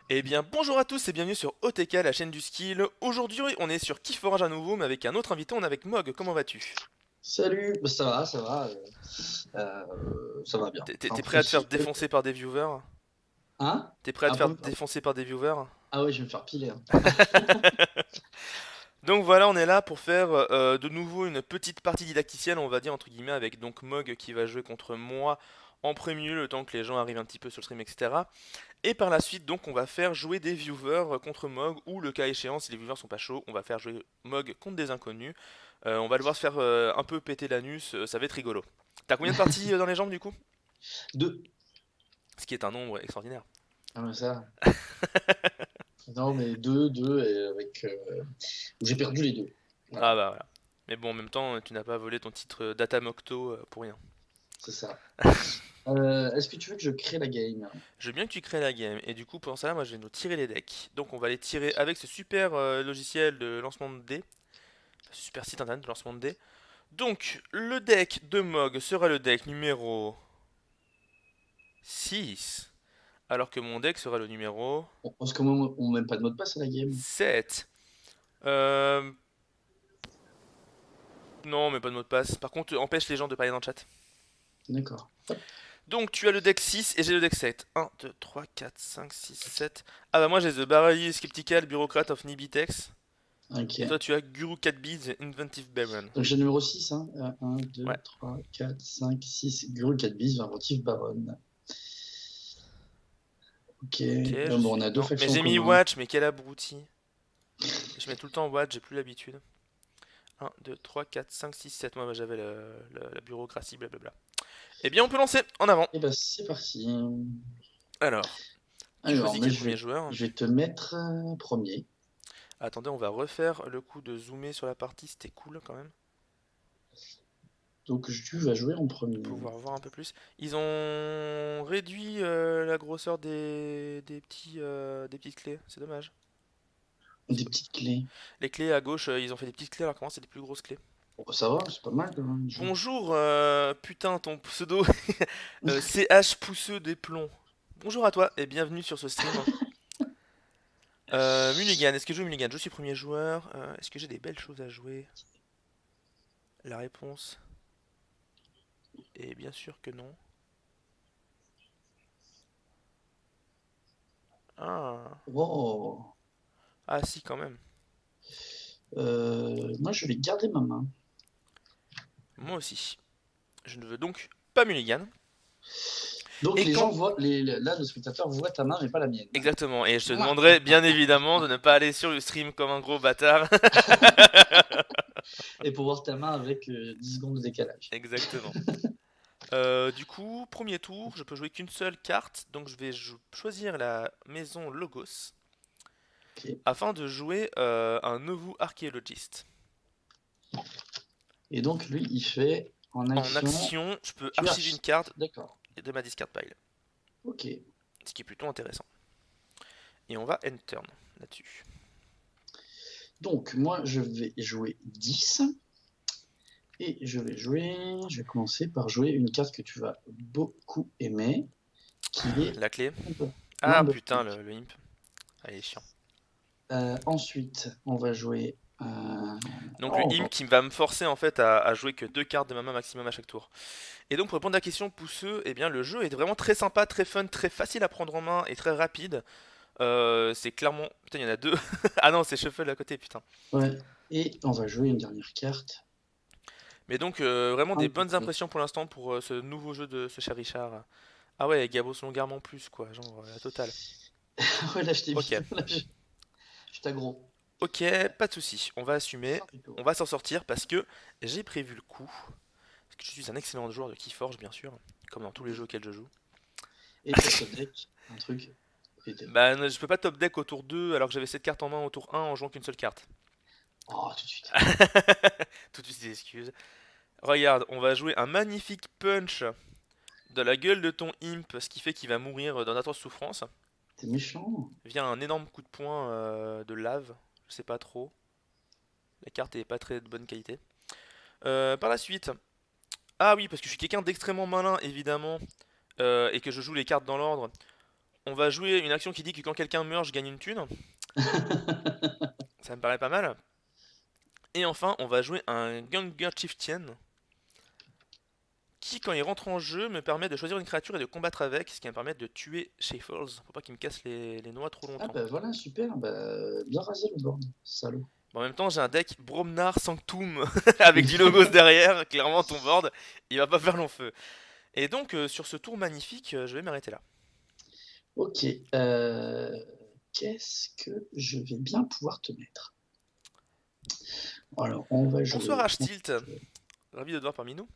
Eh bien bonjour à tous et bienvenue sur OTK, la chaîne du skill. Aujourd'hui on est sur Keyforge à nouveau mais avec un autre invité, on est avec Mog, comment vas-tu? Salut, bah, ça va bien. T'es Enfin, prêt à te faire précis. défoncer par des viewers? Hein? T'es prêt à te Un faire peu. défoncer par des viewers? Ah ouais, je vais me faire piler, hein. Donc voilà, on est là pour faire de nouveau une petite partie didacticielle, on va dire entre guillemets, avec donc Mog qui va jouer contre moi en premier lieu, le temps que les gens arrivent un petit peu sur le stream, etc. Et par la suite, donc, on va faire jouer des viewers contre Mog, ou le cas échéant, si les viewers sont pas chauds, on va faire jouer Mog contre des inconnus. On va devoir se faire un peu péter l'anus, ça va être rigolo. T'as combien de parties dans les jambes du coup? Deux. Ce qui est un nombre extraordinaire. Ah, mais ça. Non, mais deux, et j'ai perdu les deux. Ah Voilà, bah voilà. Mais bon, en même temps, tu n'as pas volé ton titre Datamocto pour rien. c'est ça. Est-ce que tu veux que je crée la game? Je veux bien que tu crées la game, et du coup, pour ça, moi je vais nous tirer les decks. Donc on va les tirer avec ce super logiciel de lancement de dés, ce super site internet de lancement de dés. Donc, le deck de Mog sera le deck numéro 6, alors que mon deck sera le numéro Parce que moi, on met pas de mot de passe à la game. 7. Euh... Non, mais pas de mot de passe. Par contre, empêche les gens de parler dans le chat. D'accord. Donc, tu as le deck 6 et j'ai le deck 7. 1, 2, 3, 4, 5, 6, 7. Ah bah moi j'ai The Barely Skeptical Bureaucrat of Nibitex. Et toi Ok. tu as Guru Cat Beads Inventive Baron. Donc j'ai le numéro 6, hein. 1, Ouais. 2, 3, 4, 5, 6. Gru, 4 bis, inventif, baronne. Ok. Ok, je Bon, suis on a deux dedans. Mais factions en j'ai mis commun. Watch, mais quel abruti. Je mets tout le temps Watch, j'ai plus l'habitude. 1, 2, 3, 4, 5, 6, 7. Moi j'avais la bureaucratie, blablabla. Eh bien, on peut lancer, en avant. Et bah c'est parti. Alors, tu Alors, choisis moi, quel premier joueur? je vais te mettre premier. Attendez, on va refaire le coup de zoomer sur la partie, c'était cool quand même, Donc, tu vas jouer en de premier. pouvoir voir un peu plus. Ils ont réduit la grosseur des petites clés, c'est dommage. Des petites clés. Les clés à gauche, ils ont fait des petites clés alors qu'avant c'est des plus grosses clés. Bon, ça va, c'est pas mal quand même, déjà. Bonjour, putain, ton pseudo, CH Pousseux des plombs. Bonjour à toi et bienvenue sur ce stream. Mulligan, est-ce que je joue Mulligan? Je suis premier joueur. Est-ce que j'ai des belles choses à jouer? La réponse est bien sûr que non. Ah, Oh. ah si, quand même. Moi, je vais garder ma main. Moi aussi. Je ne veux donc pas Mulligan. Donc, Et les gens quand... voient, là, le spectateur voit ta main, mais pas la mienne. Exactement. Et je te Mouah. demanderai bien évidemment de ne pas aller sur le stream comme un gros bâtard. Et pour voir ta main avec 10 secondes de décalage. Exactement. Du coup, premier tour, je peux jouer qu'une seule carte. Donc je vais choisir la maison Logos Ok. afin de jouer un Novu Archaeologist. Et donc, lui, il fait en En action. action, je peux Tu archiver une archives. carte D'accord. de ma discard pile. Ok. Ce qui est plutôt intéressant. Et on va end turn là-dessus. Donc, moi, je vais jouer 10. Et je vais commencer par jouer une carte que tu vas beaucoup aimer, qui est La clé. Ah Number putain, Pick. le imp. Ah, il est chiant. Ensuite, on va jouer. Donc le Oh, imp qui va me forcer en fait à jouer que deux cartes de ma main maximum à chaque tour. Et donc pour répondre à la question pousseux, eh bien le jeu est vraiment très sympa, très fun, très facile à prendre en main et très rapide. C'est clairement... Putain, il y en a deux. Ah non, c'est Shuffle à côté, putain. ouais. Et on va jouer une dernière carte. Mais donc vraiment des Un peu bonnes près. impressions pour l'instant pour ce nouveau jeu de ce cher Richard. Ah ouais, Gabos longuement plus quoi, genre la totale. Ouais, là, je t'ai Ok, mis. Là, je t'aggro. ok, pas de souci. On va assumer, Sans on tuto. va s'en sortir parce que j'ai prévu le coup. Parce que je suis un excellent joueur de Keyforge bien sûr, comme dans tous les jeux auxquels je joue. Et pour ce deck, un truc. Bah, je peux pas top deck au tour 2 alors que j'avais cette carte en main au tour 1 en jouant qu'une seule carte. Oh, tout de suite. Tout de suite des excuses. Regarde, on va jouer un magnifique punch de la gueule de ton imp, ce qui fait qu'il va mourir dans d'atroces souffrances, T'es méchant. via un énorme coup de poing de lave. Je sais pas trop. La carte est pas très de bonne qualité. Par la suite. Ah oui, parce que je suis quelqu'un d'extrêmement malin, évidemment, et que je joue les cartes dans l'ordre. On va jouer une action qui dit que quand quelqu'un meurt, je gagne une thune. Ça me paraît pas mal. Et enfin, on va jouer un Gunga Chieftain qui, quand il rentre en jeu, me permet de choisir une créature et de combattre avec, ce qui va me permettre de tuer Shaffles. Faut pas qu'il me casse les noix trop Ah longtemps. bah voilà, super, bah, bien rasé le board, salaud. Bon, en même temps, j'ai un deck Bromnar Sanctum avec du logos derrière. Clairement, ton board, il va pas faire long feu. Et donc, sur ce tour magnifique, je vais m'arrêter là. Ok, qu'est-ce que je vais bien pouvoir te mettre? Alors, on va Bonsoir jouer. Archtilt, ravi de te voir parmi nous.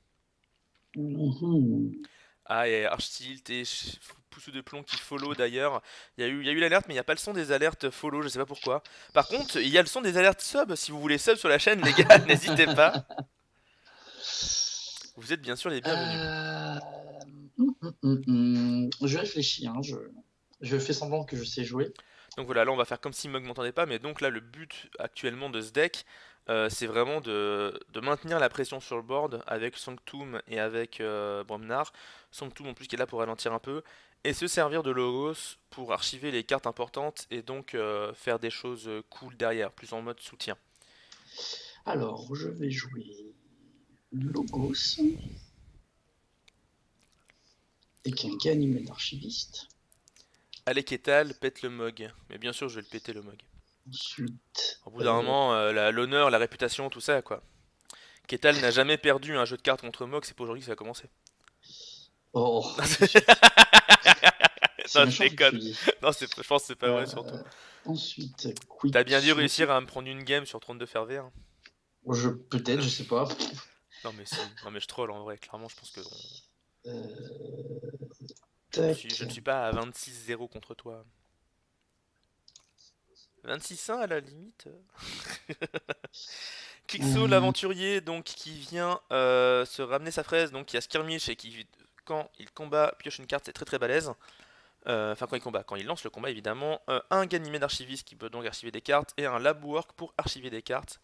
Mhm. Ah, et Archtilt et Poussou de Plomb qui follow d'ailleurs. Il y a eu l'alerte, mais il n'y a pas le son des alertes follow, je sais pas pourquoi. Par contre, il y a le son des alertes sub. Si vous voulez sub sur la chaîne, les gars, n'hésitez pas. Vous êtes bien sûr les bienvenus. Euh, Je réfléchis, hein, je fais semblant que je sais jouer. Donc voilà, là on va faire comme si Mog m'entendait pas, mais donc là le but actuellement de ce deck, c'est vraiment de maintenir la pression sur le board avec Sanctum et avec Bromnar. Sanctum en plus qui est là pour ralentir un peu, et se servir de Logos pour archiver les cartes importantes et donc faire des choses cool derrière, plus en mode soutien. Alors, je vais jouer Logos et un Ganymède d'archiviste. Allez Ketal, pète le Mog. Mais bien sûr je vais le péter le Mog. Ensuite, Au bout d'un moment, l'honneur, la réputation, tout ça quoi. Ketal n'a jamais perdu un jeu de cartes contre Mog, c'est pas aujourd'hui que ça a commencé. oh, tout de suite. C'est Non, je méchant ce que tu déconne. dis. Non, je pense que c'est pas vrai surtout. Euh, Ensuite, T'as bien dû Quixo. réussir à me prendre une game sur Trône de Fer vert. Peut-être, je sais pas. Non mais si, non mais je troll en vrai, clairement je pense que Euh, je ne Tac. suis pas à 26-0 contre toi. 26-1 à la limite. Quixo Euh, l'aventurier donc qui vient se ramener sa fraise, donc qui a skirmish et qui quand il combat pioche une carte, c'est très très balèze. Enfin quand il combat, quand il lance le combat évidemment. Un Ganymède d'archiviste qui peut donc archiver des cartes et un Labwork pour archiver des cartes.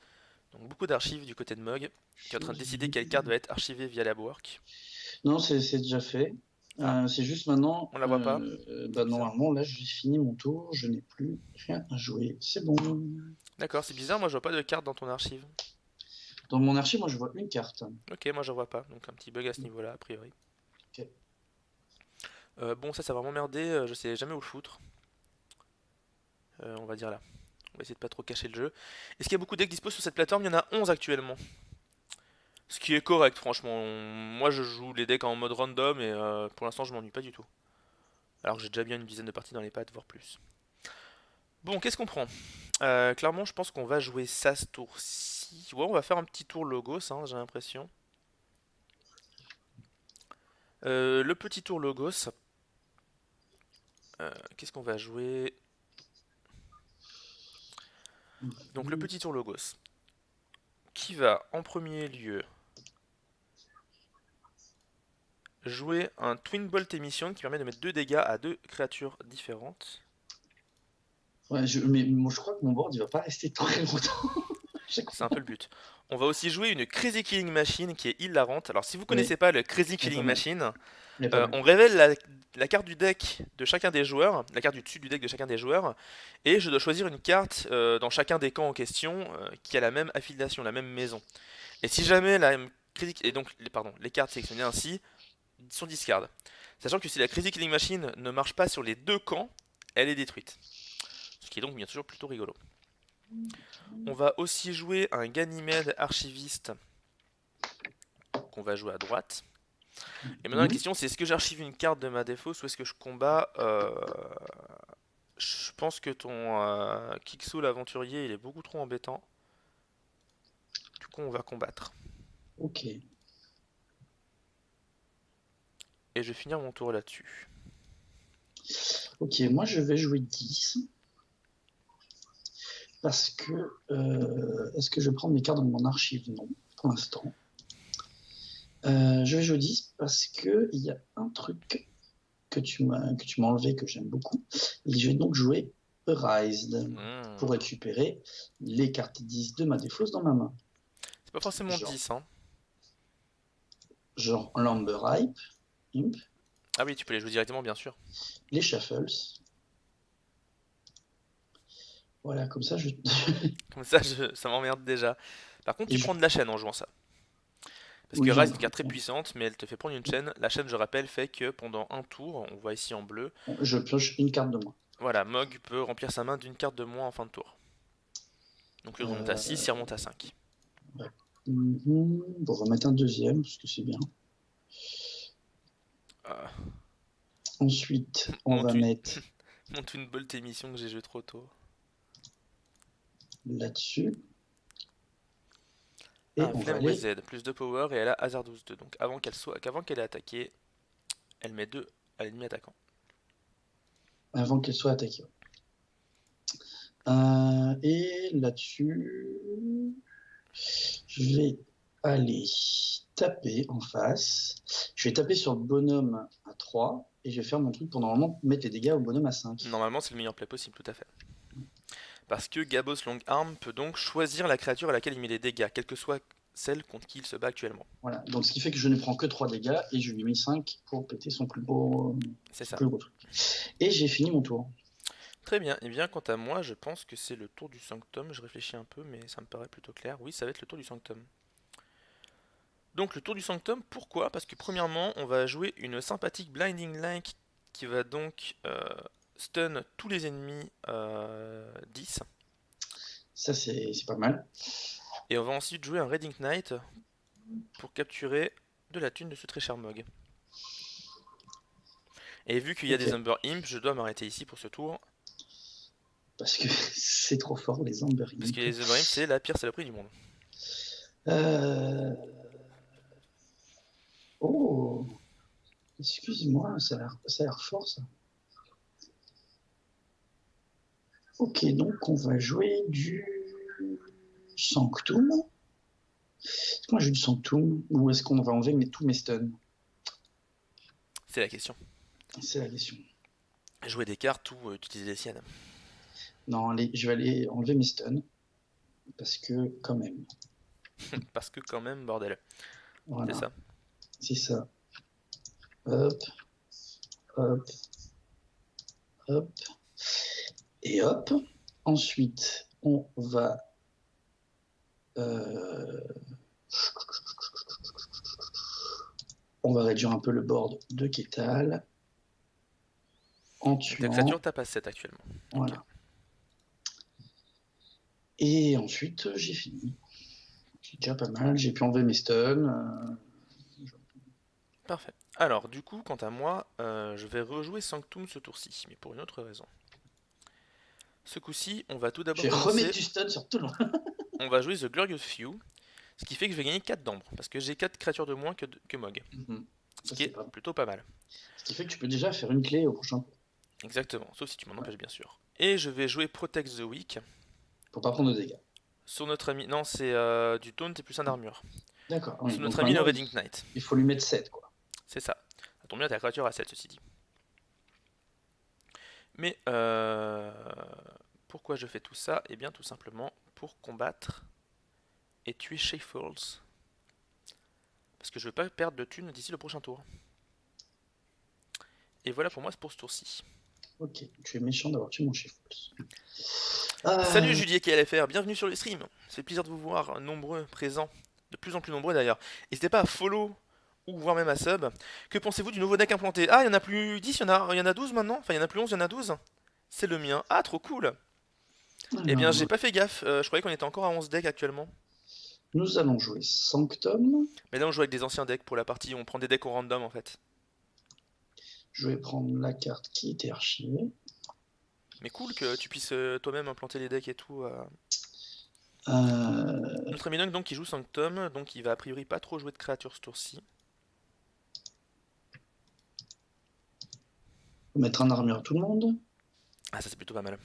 Donc beaucoup d'archives du côté de Mog qui est en train de décider quelle carte va être archivée via Labwork. Non, c'est déjà fait. Ah, C'est juste maintenant, on la voit pas. bah, Bizarre. normalement, là, j'ai fini mon tour, je n'ai plus rien à jouer. C'est bon. D'accord, c'est bizarre, moi je vois pas de carte dans ton archive. Dans mon archive, moi, je vois une carte. Ok, moi je vois pas, donc un petit bug à ce niveau-là, a priori. Ok. Bon, ça va vraiment merder, je sais jamais où le foutre. On va dire là. On va essayer de pas trop cacher le jeu. Est-ce qu'il y a beaucoup de decks dispo sur cette plateforme? Il y en a 11 actuellement. Ce qui est correct, franchement. Moi je joue les decks en mode random et pour l'instant je m'ennuie pas du tout. Alors que j'ai déjà bien une dizaine de parties dans les pattes, voire plus. Bon, qu'est-ce qu'on prend? Clairement, je pense qu'on va jouer ça ce tour-ci. Ouais, on va faire un petit tour Logos, hein, j'ai l'impression. Le petit tour Logos. Qu'est-ce qu'on va jouer? Donc le petit tour Logos. Qui va en premier lieu jouer un Twin Bolt Emission qui permet de mettre 2 dégâts à 2 créatures différentes. Ouais, mais moi, je crois que mon board, il va pas rester très longtemps. C'est un peu le but. On va aussi jouer une Crazy Killing Machine qui est hilarante. Alors si vous Oui, connaissez pas le Crazy elle est Killing pas mal. Machine, Elle est pas mal. on révèle la carte du deck de chacun des joueurs, la carte du dessus du deck de chacun des joueurs, et je dois choisir une carte dans chacun des camps en question qui a la même affiliation, la même maison. Et si jamais et donc les cartes sélectionnées ainsi sont discard. Sachant que si la Crazy Killing Machine ne marche pas sur les deux camps, elle est détruite. Ce qui est donc bien sûr plutôt rigolo. On va aussi jouer un Ganymède archiviste qu'on va jouer à droite. Et maintenant la question c'est est-ce que j'archive une carte de ma défausse ou est-ce que je combats Je pense que ton Kixo l'aventurier il est beaucoup trop embêtant. Du coup on va combattre. Ok. Et je vais finir mon tour là-dessus. Ok, moi, je vais jouer 10. Parce que. Est-ce que je vais prendre mes cartes dans mon archive? Non, pour l'instant. Je vais jouer 10 parce qu'il y a un truc que tu m'as enlevé que j'aime beaucoup. Et je vais donc jouer Arised pour récupérer les cartes 10 de ma défausse dans ma main. C'est pas forcément Genre, 10 hein. genre Lumber Hype, Imp, Ah oui tu peux les jouer directement bien sûr. les Shuffles, Voilà, comme ça, Comme ça, ça m'emmerde déjà. Par contre, et tu je... prends de la chaîne en jouant ça. Parce que Oui, Rise est une carte très puissante, mais elle te fait prendre une chaîne. La chaîne, je rappelle, fait que pendant un tour, on voit ici en bleu, je pioche une carte de moins. voilà, Mog peut remplir sa main d'une carte de moins en fin de tour. Donc il remonte à Euh, 6, il remonte à 5. ouais. Bon, on va mettre un deuxième, parce que c'est bien. Ah, Ensuite, on va monte une, mettre monte une bolt émission que j'ai joué trop tôt. là-dessus. Et Ah, on va Flame aller Wizard, plus de power et elle a Hazardous 2. Donc qu'avant qu'elle ait attaqué, elle met 2 à l'ennemi attaquant. avant qu'elle soit attaquée. Et là-dessus, je vais aller taper en face. Je vais taper sur le bonhomme à 3 et je vais faire mon truc pour normalement mettre les dégâts au bonhomme à 5. Normalement, c'est le meilleur play possible, tout à fait. Parce que Gabos Long Arm peut donc choisir la créature à laquelle il met les dégâts, quelle que soit celle contre qui il se bat actuellement. Voilà, donc ce qui fait que je ne prends que 3 dégâts et je lui mets 5 pour péter C'est son ça. plus gros truc. Et j'ai fini mon tour. Très bien. Et bien, quant à moi, je pense que c'est le tour du Sanctum. Je réfléchis un peu, mais ça me paraît plutôt clair. Oui, ça va être le tour du Sanctum. Donc, le tour du Sanctum, pourquoi? Parce que, premièrement, on va jouer une sympathique Blinding Light qui va donc stun tous les ennemis 10. Ça, c'est pas mal. Et on va ensuite jouer un Reading Knight pour capturer de la thune de ce très cher Mog. Et vu qu'il y a Ok. des Umber Imp, je dois m'arrêter ici pour ce tour. Parce que c'est trop fort, les Amber Parce que Imp. les Umber Imp, c'est la pire saloperie du monde. Euh... Oh, excuse-moi, ça a l'air fort, ça. Ok, donc on va jouer du Sanctum. Est-ce qu'on va jouer du Sanctum ou est-ce qu'on va enlever tous mes stuns? C'est la question. C'est la question. Jouer des cartes ou utiliser les siennes. Non, allez, je vais aller enlever mes stuns. Parce que, quand même. Parce que quand même, bordel. C'est Voilà, ça. c'est ça. Hop, hop, hop. Et hop. Ensuite, on va... euh, on va réduire un peu le board de Ketal. En Donc ta tuant... créature tape à 7 actuellement. Ok. Voilà. Et ensuite, j'ai fini. C'est déjà pas mal. J'ai pu enlever mes stuns. Parfait. Alors, du coup, quant à moi, je vais rejouer Sanctum ce tour-ci, mais pour une autre raison. Ce coup-ci, on va tout Je d'abord vais remettre commencer. du stun sur tout le monde. On va jouer The Glorious Few, ce qui fait que je vais gagner 4 d'ambre, parce que j'ai 4 créatures de moins que Mog. Ce Ça, qui c'est est pas mal. plutôt pas mal. Ce qui fait que tu peux déjà faire une clé au prochain tour. Exactement, sauf si tu m'en Ouais. empêches bien sûr. Et je vais jouer Protect the Weak Pour pas prendre de dégâts. sur notre ami. Non, c'est du taunt et plus un armure. D'accord. Oui. Sur notre Donc ami le maintenant, Reading Knight. il faut lui mettre 7, quoi. C'est ça. Ça tombe bien, ta créature à 7, ceci dit. Mais pourquoi je fais tout ça? Eh bien, tout simplement pour combattre et tuer Shayfalls. Parce que je veux pas perdre de thunes d'ici le prochain tour. Et voilà pour moi, c'est pour ce tour-ci. Ok, tu es méchant d'avoir tué mon chef. Salut Julie et KLFR, bienvenue sur le stream. C'est plaisir de vous voir nombreux, présents, de plus en plus nombreux d'ailleurs. N'hésitez pas à follow ou voire même à sub. Que pensez-vous du nouveau deck implanté? Ah, il y en a plus 10, il y en a 12 maintenant. Enfin, il y en a plus 11, il y en a 12. C'est le mien. Ah, trop cool. Eh bien, j'ai pas fait gaffe. Je croyais qu'on était encore à 11 decks actuellement. Nous allons jouer Sanctum. Mais là, on joue avec des anciens decks pour la partie. On prend des decks au random en fait. Je vais prendre la carte qui était archivée. Mais cool que tu puisses toi-même implanter les decks et tout. Euh, Notre ami donc qui joue Sanctum, donc il va a priori pas trop jouer de créatures ce tour-ci. mettre un armure à tout le monde. Ah, ça c'est plutôt pas mal.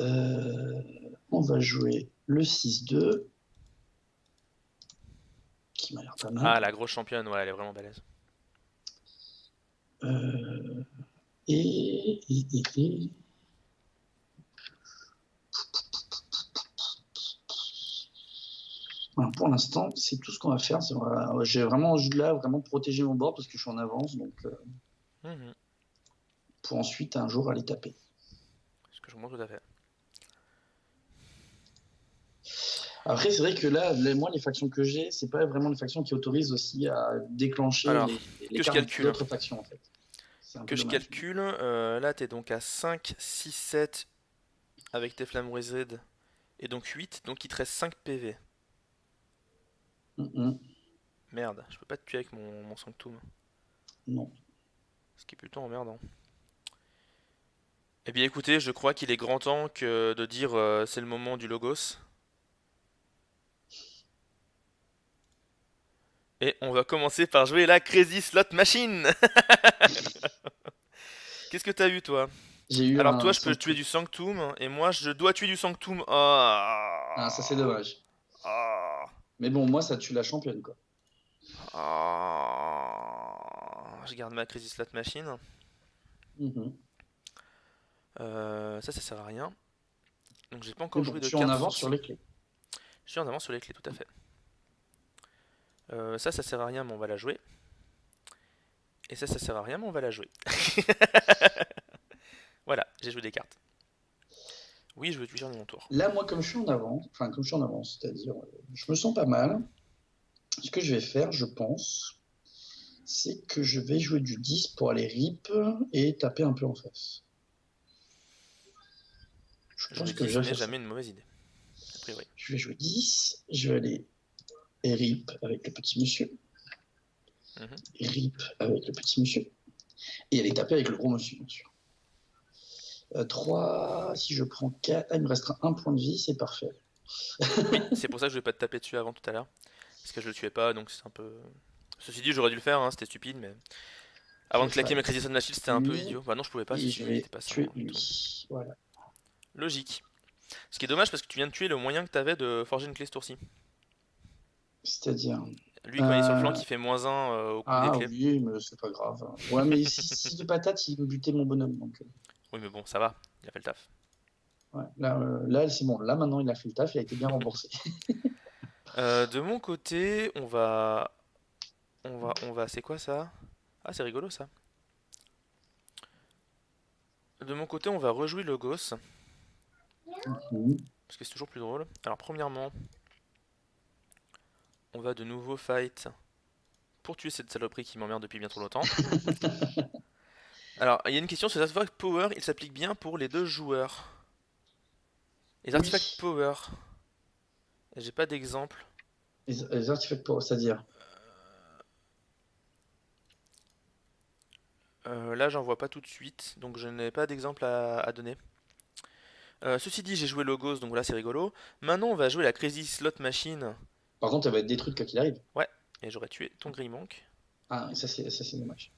On va jouer le 6-2. Qui m'a l'air pas mal. Ah, la grosse championne, ouais, elle est vraiment balèze. Et... Voilà, pour l'instant, c'est tout ce qu'on va faire. J'ai vraiment là vraiment protégé mon board parce que je suis en avance, donc pour ensuite un jour aller taper. Ce que je comprends tout à fait. Après, c'est vrai que là, moi, les factions que j'ai, c'est pas vraiment les factions qui autorisent aussi à déclencher Alors, les que je cartes calcule. d'autres factions, en fait. C'est un peu Que je dommage. calcule, là t'es donc à 5, 6, 7 avec tes flammes wizard et donc 8, donc il te reste 5 PV. Mhm. Merde, je peux pas te tuer avec mon Sanctum. Non. Ce qui est plutôt emmerdant. Eh bien écoutez, je crois qu'il est grand temps de dire c'est le moment du Logos. Et on va commencer par jouer la Crazy Slot Machine. Qu'est-ce que t'as eu toi? J'ai eu Alors toi un je peux tuer Sanctum. du Sanctum et moi je dois tuer du Sanctum. Ah, Ah, ça, c'est dommage. ah, Mais bon, moi, ça tue la championne, quoi. ah. Je garde ma Crazy Slot Machine. Mhm. Ça sert à rien. Donc j'ai pas Mais encore bon, joué de tu es en carte avance sur sortie. les clés. Je suis en avance sur les clés, tout à fait. Ça sert à rien, mais on va la jouer. Et ça sert à rien, mais on va la jouer. Voilà, j'ai joué des cartes. Oui, je veux tuer à mon tour. Là, moi, comme je suis en avance, enfin, comme je suis en avance, c'est-à-dire, je me sens pas mal. Ce que je vais faire, je pense, c'est que je vais jouer du 10 pour aller rip et taper un peu en face. Je pense Jouer que je 10 vais n'est faire ça. jamais une mauvaise idée, a priori. Je vais jouer 10, je vais aller rip avec le petit monsieur, Mhm. rip avec le petit monsieur, et aller taper avec le gros monsieur, bien sûr. 3, si je prends 4, il me restera un point de vie, c'est parfait. Oui, c'est pour ça que je vais pas te taper dessus avant tout à l'heure. Parce que je le tuais pas, donc c'est un peu... Ceci dit, j'aurais dû le faire, hein, c'était stupide, mais... Je Avant vais de claquer ma fight Crazy Sun Shield, c'était un peu lui, idiot. Bah non, je pouvais pas, et ceci je dit, il vais était pas tuer 100 et tout. lui. Voilà. Logique. Ce qui est dommage parce que tu viens de tuer le moyen que t'avais de forger une clé ce tour-ci. C'est-à-dire. Lui, quand il est sur le flanc, Euh, il fait -1 au coup des Ah clés. oui, mais c'est pas grave. Ouais, mais si de patate, il me butait mon bonhomme. Donc, Oui, mais bon, ça va, il a fait le taf. ouais. Là c'est bon. Là, maintenant, il a fait le taf, il a été bien remboursé. De mon côté, c'est quoi ça? Ah, c'est rigolo ça. De mon côté, on va rejouer Logos, Mhm. parce que c'est toujours plus drôle. Alors, premièrement, on va de nouveau fight pour tuer cette saloperie qui m'emmerde depuis bien trop longtemps. Alors, il y a une question sur les artefacts Power, il s'applique bien pour les deux joueurs. Les artefacts Oui, Power, j'ai pas d'exemple. les artefacts pour, c'est-à-dire. Là, j'en vois pas tout de suite, donc je n'ai pas d'exemple à donner. Ceci dit, j'ai joué Logos, donc là c'est rigolo. Maintenant, on va jouer la Crazy Slot Machine. Par contre, elle va être détruite quoi qu'il arrive. Ouais, et j'aurais tué ton Greymonk. Ah, ça c'est dommage.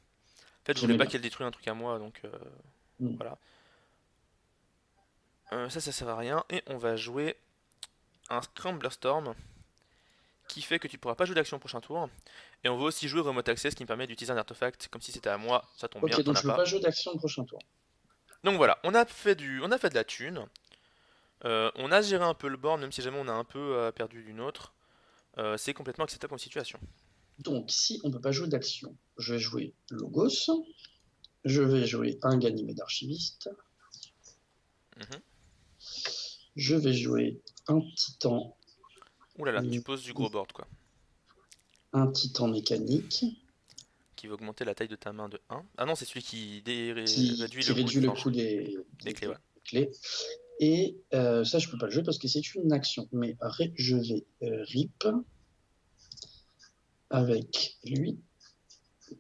En fait, je voulais J'aimais pas bien. qu'elle détruise un truc à moi, donc Mhm. voilà. Ça sert à rien. Et on va jouer un Scrambler Storm, qui fait que tu pourras pas jouer d'action au prochain tour. Et on va aussi jouer Remote Access, qui me permet d'utiliser un artefact comme si c'était à moi. Ça tombe bien, Ok, t'en donc as je peux pas. pas jouer d'action au prochain tour. Donc voilà, on a fait de la thune. On a géré un peu le board, même si jamais on a un peu perdu d'une autre. C'est complètement acceptable comme situation. Donc, si on peut pas jouer d'action, je vais jouer Logos. Je vais jouer un Ganymède d'archiviste. Mhm. Je vais jouer un Titan. Ouh là là, tu poses du gros board quoi. Un Titan mécanique Qui va augmenter la taille de ta main de 1. Ah non, c'est celui qui réduit qui le coût réduit le d'échange coût des, des des- clés, ouais. des clés. Et ça, je peux pas le jouer parce que c'est une action. Mais je vais rip avec lui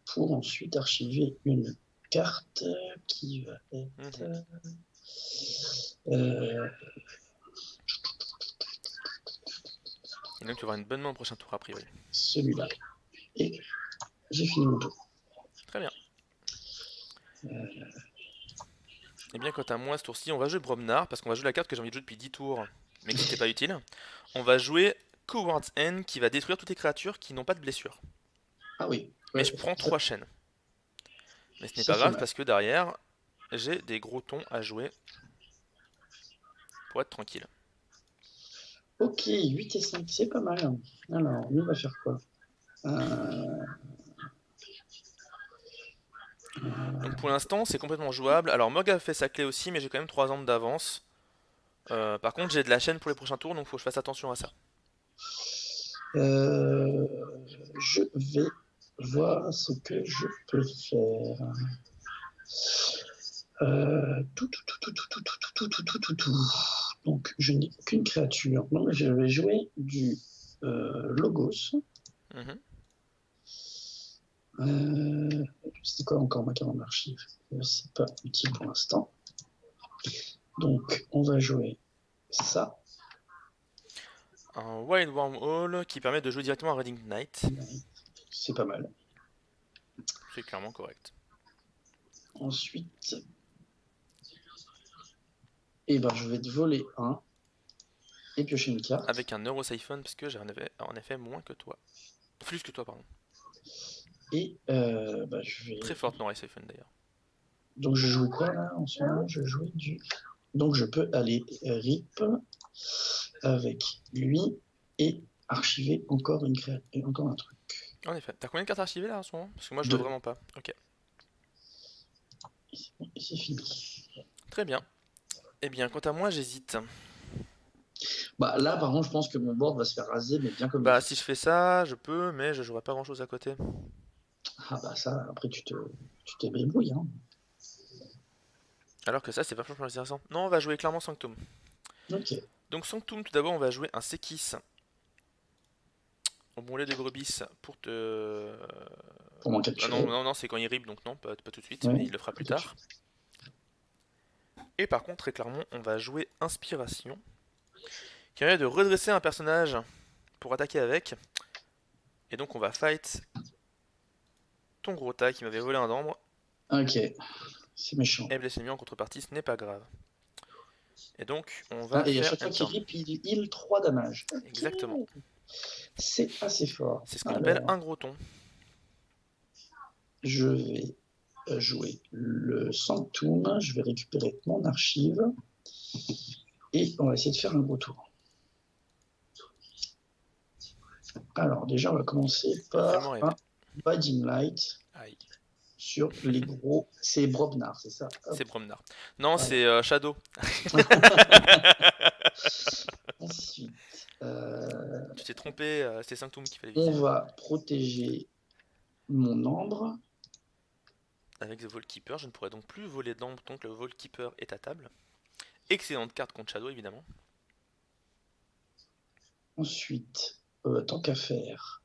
pour ensuite archiver une carte qui va être Mhm. euh, Et donc tu auras une bonne main au prochain tour a priori. celui-là. Et j'ai fini mon tour. Très bien. Euh, Et bien quant à moi ce tour-ci, on va jouer Bromnar, parce qu'on va jouer la carte que j'ai envie de jouer depuis 10 tours, mais qui n'était pas utile. On va jouer Coward's End, qui va détruire toutes les créatures qui n'ont pas de blessure. ah oui, Mais ouais, je prends ça, 3 chaînes. Mais ce n'est ça pas fait grave mal. parce que derrière, j'ai des gros tons à jouer pour être tranquille. Ok, 8 et 5, c'est pas mal. Alors, nous, on va faire quoi euh, Donc pour l'instant, c'est complètement jouable. Alors Mog a fait sa clé aussi, mais j'ai quand même 3 ans d'avance. Par contre, j'ai de la chaîne pour les prochains tours, donc faut que je fasse attention à ça. Euh, je vais voir ce que je peux faire. Tout. Donc, je n'ai aucune créature. Non, mais je vais jouer du Logos. Mhm. C'est quoi encore ma carte en archive? C'est pas utile pour l'instant. Donc, on va jouer ça. Un Wild Wormhole qui permet de jouer directement à Reading Knight. C'est pas mal. C'est clairement correct. Ensuite, eh ben, je vais te voler un et piocher une carte. Avec un Neurosyphon, parce que j'ai en effet moins que toi. Plus que toi, pardon. Et bah, je vais. Très forte Neurosyphon d'ailleurs. Donc, je joue quoi là en ce moment? Je joue du. Donc, je peux aller RIP avec lui et archiver encore une créature, encore un truc. En effet. T'as combien de cartes archivées là en ce moment? Parce que moi je dois Deux. vraiment pas. Ok. Et c'est fini. Très bien. Eh bien, quant à moi, j'hésite. Bah, là, par contre, je pense que mon board va se faire raser, mais bien comme il Bah, faut. si je fais ça, je peux, mais je jouerai pas grand chose à côté. Ah, bah, ça, après, tu te débrouilles, hein. Alors que ça, c'est vachement plus intéressant. Non, on va jouer clairement Sanctum. Ok. Donc, Sanctum, tout d'abord, on va jouer un Sekis au bon lait de brebis pour te. Pour m'en Ah non, capturer. non, non, c'est quand il rip, donc non, pas tout de suite, mais Ouais, il le fera pas plus tout de tard. suite. Et par contre, très clairement, on va jouer Inspiration, qui permet de redresser un personnage pour attaquer avec. Et donc, on va fight ton gros tas qui m'avait volé un d'ambre Ok, c'est méchant. et blessé l'ennemi en contrepartie, ce n'est pas grave. Et donc, on Ah, va et à faire chaque fois end qu'il turn. rip, il heal 3 dommages. Ok. Exactement. C'est assez fort. C'est ce qu'on appelle Alors, un gros ton. je vais jouer le Sanctum. Je vais récupérer mon archive. Et on va essayer de faire un gros tour. Alors, déjà, on va commencer Fais-moi par rêver. un Binding Light Aïe. sur les gros. C'est Brobnar, c'est ça? Hop, C'est Bromnar. Non, voilà. c'est Shadow. Ensuite, Tu t'es trompé, c'est Sanctum qu'il fallait on viser. va protéger mon ambre. Avec The Vault Keeper, je ne pourrais donc plus voler d'ambre, donc le Vault Keeper est à table. Excellente carte contre Shadow, évidemment. Ensuite, tant qu'à faire.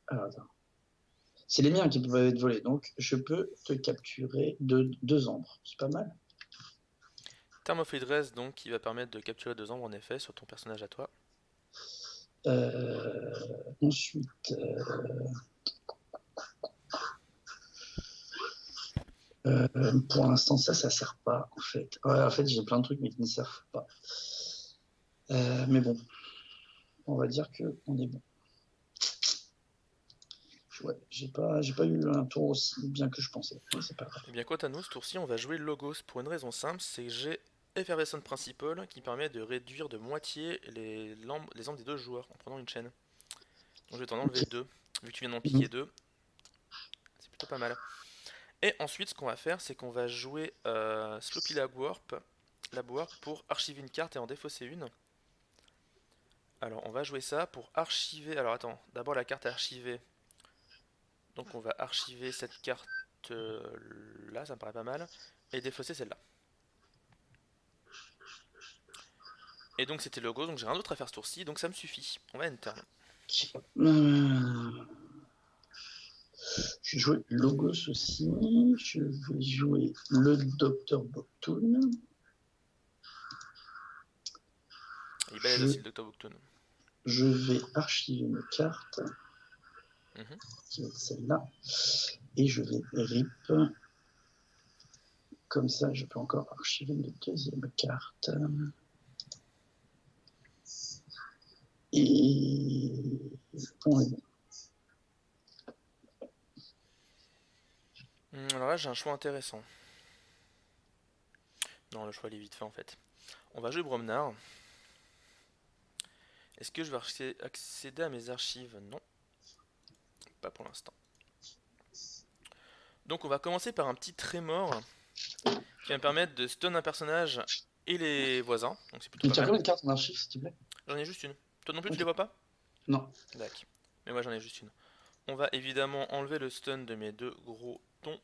Alors, attends. C'est les miens qui peuvent être volés, donc je peux te capturer deux ambres. C'est pas mal. Thermophiles donc qui va permettre de capturer 2 ombres en effet sur ton personnage à toi. Ensuite, pour l'instant, ça sert pas en fait. Ouais, en fait, j'ai plein de trucs mais qui ne servent pas. Mais bon, on va dire que on est bon. Ouais, j'ai pas eu un tour aussi bien que je pensais. Mais c'est pas grave. Et bien quant à nous, ce tour-ci, on va jouer Logos pour une raison simple, c'est que j'ai Effervescent Principal qui permet de réduire de moitié les ombres des 2 joueurs en prenant une chaîne. Donc je vais t'en enlever Ok. 2, vu que tu viens d'en piquer 2. C'est plutôt pas mal. Et ensuite, ce qu'on va faire, c'est qu'on va jouer Sloppy Lagwarp pour archiver une carte et en défausser une. Alors, on va jouer ça pour archiver. Alors, attends, d'abord la carte à archiver. Donc, on va archiver cette carte là, ça me paraît pas mal. Et défausser celle-là. Et donc, c'était Logos, donc j'ai rien d'autre à faire ce tour-ci, donc ça me suffit. On va enter. Je vais jouer Logos aussi. Je vais jouer le Dr. Boktoon. Il est balèze aussi le Dr. Booktoon. Je vais archiver une carte, Mhm. qui va être celle-là, et je vais rip. Comme ça, je peux encore archiver une deuxième carte. Et on est bon. Alors là, j'ai un choix intéressant. Non, le choix il est vite fait en fait. On va jouer Bromnar. Est-ce que je vais accéder à mes archives? Non, pas pour l'instant. Donc on va commencer par un petit trémor qui va me permettre de stun un personnage et les voisins, donc c'est plutôt Et pas tu as mal. combien de cartes en archive, s'il te plaît? J'en ai juste une. Toi non plus, tu Ok. les vois pas? Non. D'accord. Mais moi j'en ai juste une. On va évidemment enlever le stun de mes deux gros tons.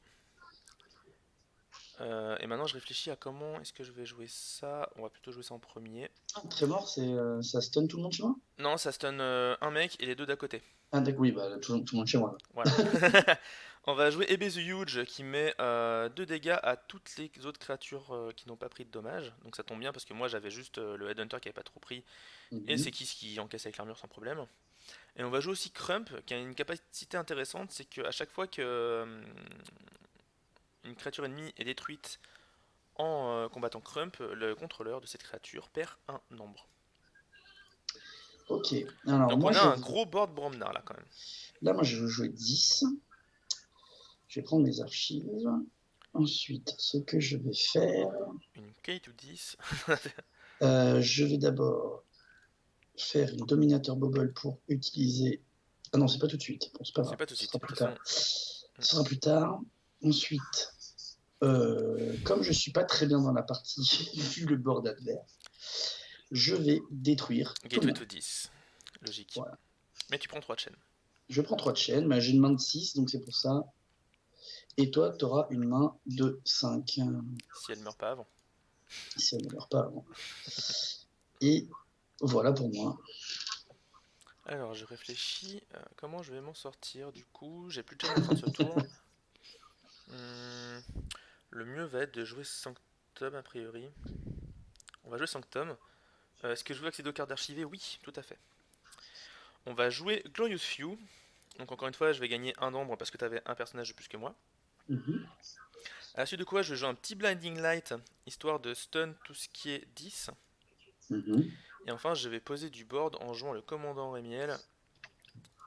Et maintenant je réfléchis à comment est-ce que je vais jouer ça. On va plutôt jouer ça en premier. Ah, Trémor, ça stun tout le monde chez moi? Non, ça stun un mec et les deux d'à côté. Ah, d'accord, oui, bah, tout le monde chez moi. Voilà. On va jouer Ebe the Huge qui met 2 dégâts à toutes les autres créatures qui n'ont pas pris de dommages. Donc ça tombe bien parce que moi j'avais juste le Headhunter qui avait pas trop pris et c'est Mhm. qui encaisse avec l'armure sans problème. Et on va jouer aussi Crump qui a une capacité intéressante, c'est qu'à chaque fois que une créature ennemie est détruite en combattant Crump, le contrôleur de cette créature perd un nombre. Ok. Alors, Donc moi, on a un gros board Bromnar là quand même. là, moi, je veux jouer 10. Je vais prendre mes archives. Ensuite, ce que je vais faire, Une K to 10. je vais d'abord faire une Dominator Bubble pour utiliser. Ah non, c'est pas tout de suite. Bon, c'est pas C'est grave. pas tout de Ce suite. sera De plus toute tard. façon, Ce sera plus tard. Ensuite, comme je suis pas très bien dans la partie, vu le board adverse, je vais détruire tout le Gateway to monde. 10. Logique. Voilà. Mais tu prends 3 de chaîne. Je prends 3 de chaîne, mais j'ai une main de 6, donc c'est pour ça. Et toi, tu auras une main de 5. Si elle meurt pas avant. Si elle ne meurt pas avant. Et voilà pour moi. Alors je réfléchis comment je vais m'en sortir du coup. J'ai plus de chaîne à la fin de ce tour. Hmm, le mieux va être de jouer Sanctum a priori. On va jouer Sanctum. Est-ce que je veux accéder aux cartes d'archivés? Oui, tout à fait. On va jouer Glorious Few. Donc encore une fois, je vais gagner un d'ombre parce que tu avais un personnage de plus que moi. Mhm. À la suite de quoi, je joue un petit Blinding Light, histoire de stun tout ce qui est 10. Mhm. Et enfin, je vais poser du board en jouant le commandant Rémiel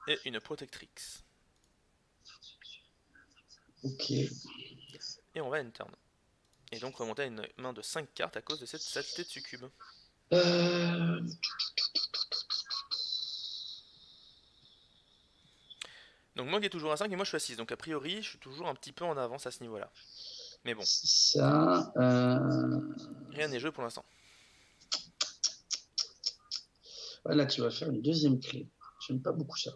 et une Protectrix. Ok. Et on va end turn. Et donc remonter à une main de 5 cartes à cause de cette saleté de succube. Euh, Donc Mog est toujours à 5 et moi je suis à 6. Donc a priori, je suis toujours un petit peu en avance à ce niveau-là. Mais bon, ça. rien n'est joué pour l'instant. Là, tu vas faire une deuxième clé. J'aime pas beaucoup ça.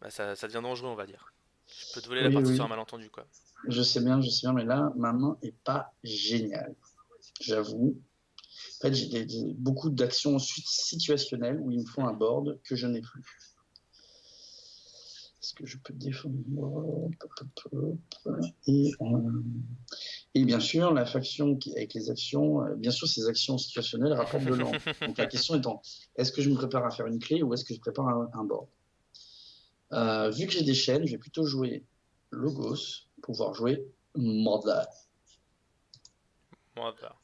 Bah, ça devient dangereux, on va dire. Je peux te voler la Oui, partie sur un oui. malentendu, quoi. Je sais bien, mais là, ma main est pas géniale. J'avoue. En fait, j'ai beaucoup d'actions situationnelles où il me faut un Mhm. board que je n'ai plus. Est-ce que je peux défendre et, euh, et bien sûr, la faction avec les actions, bien sûr, ces actions situationnelles rapportent de l'an. Donc la question étant, est-ce que je me prépare à faire une clé ou est-ce que je prépare un board? Vu que j'ai des chaînes, je vais plutôt jouer Logos pour pouvoir jouer Mordar. Bon, bah.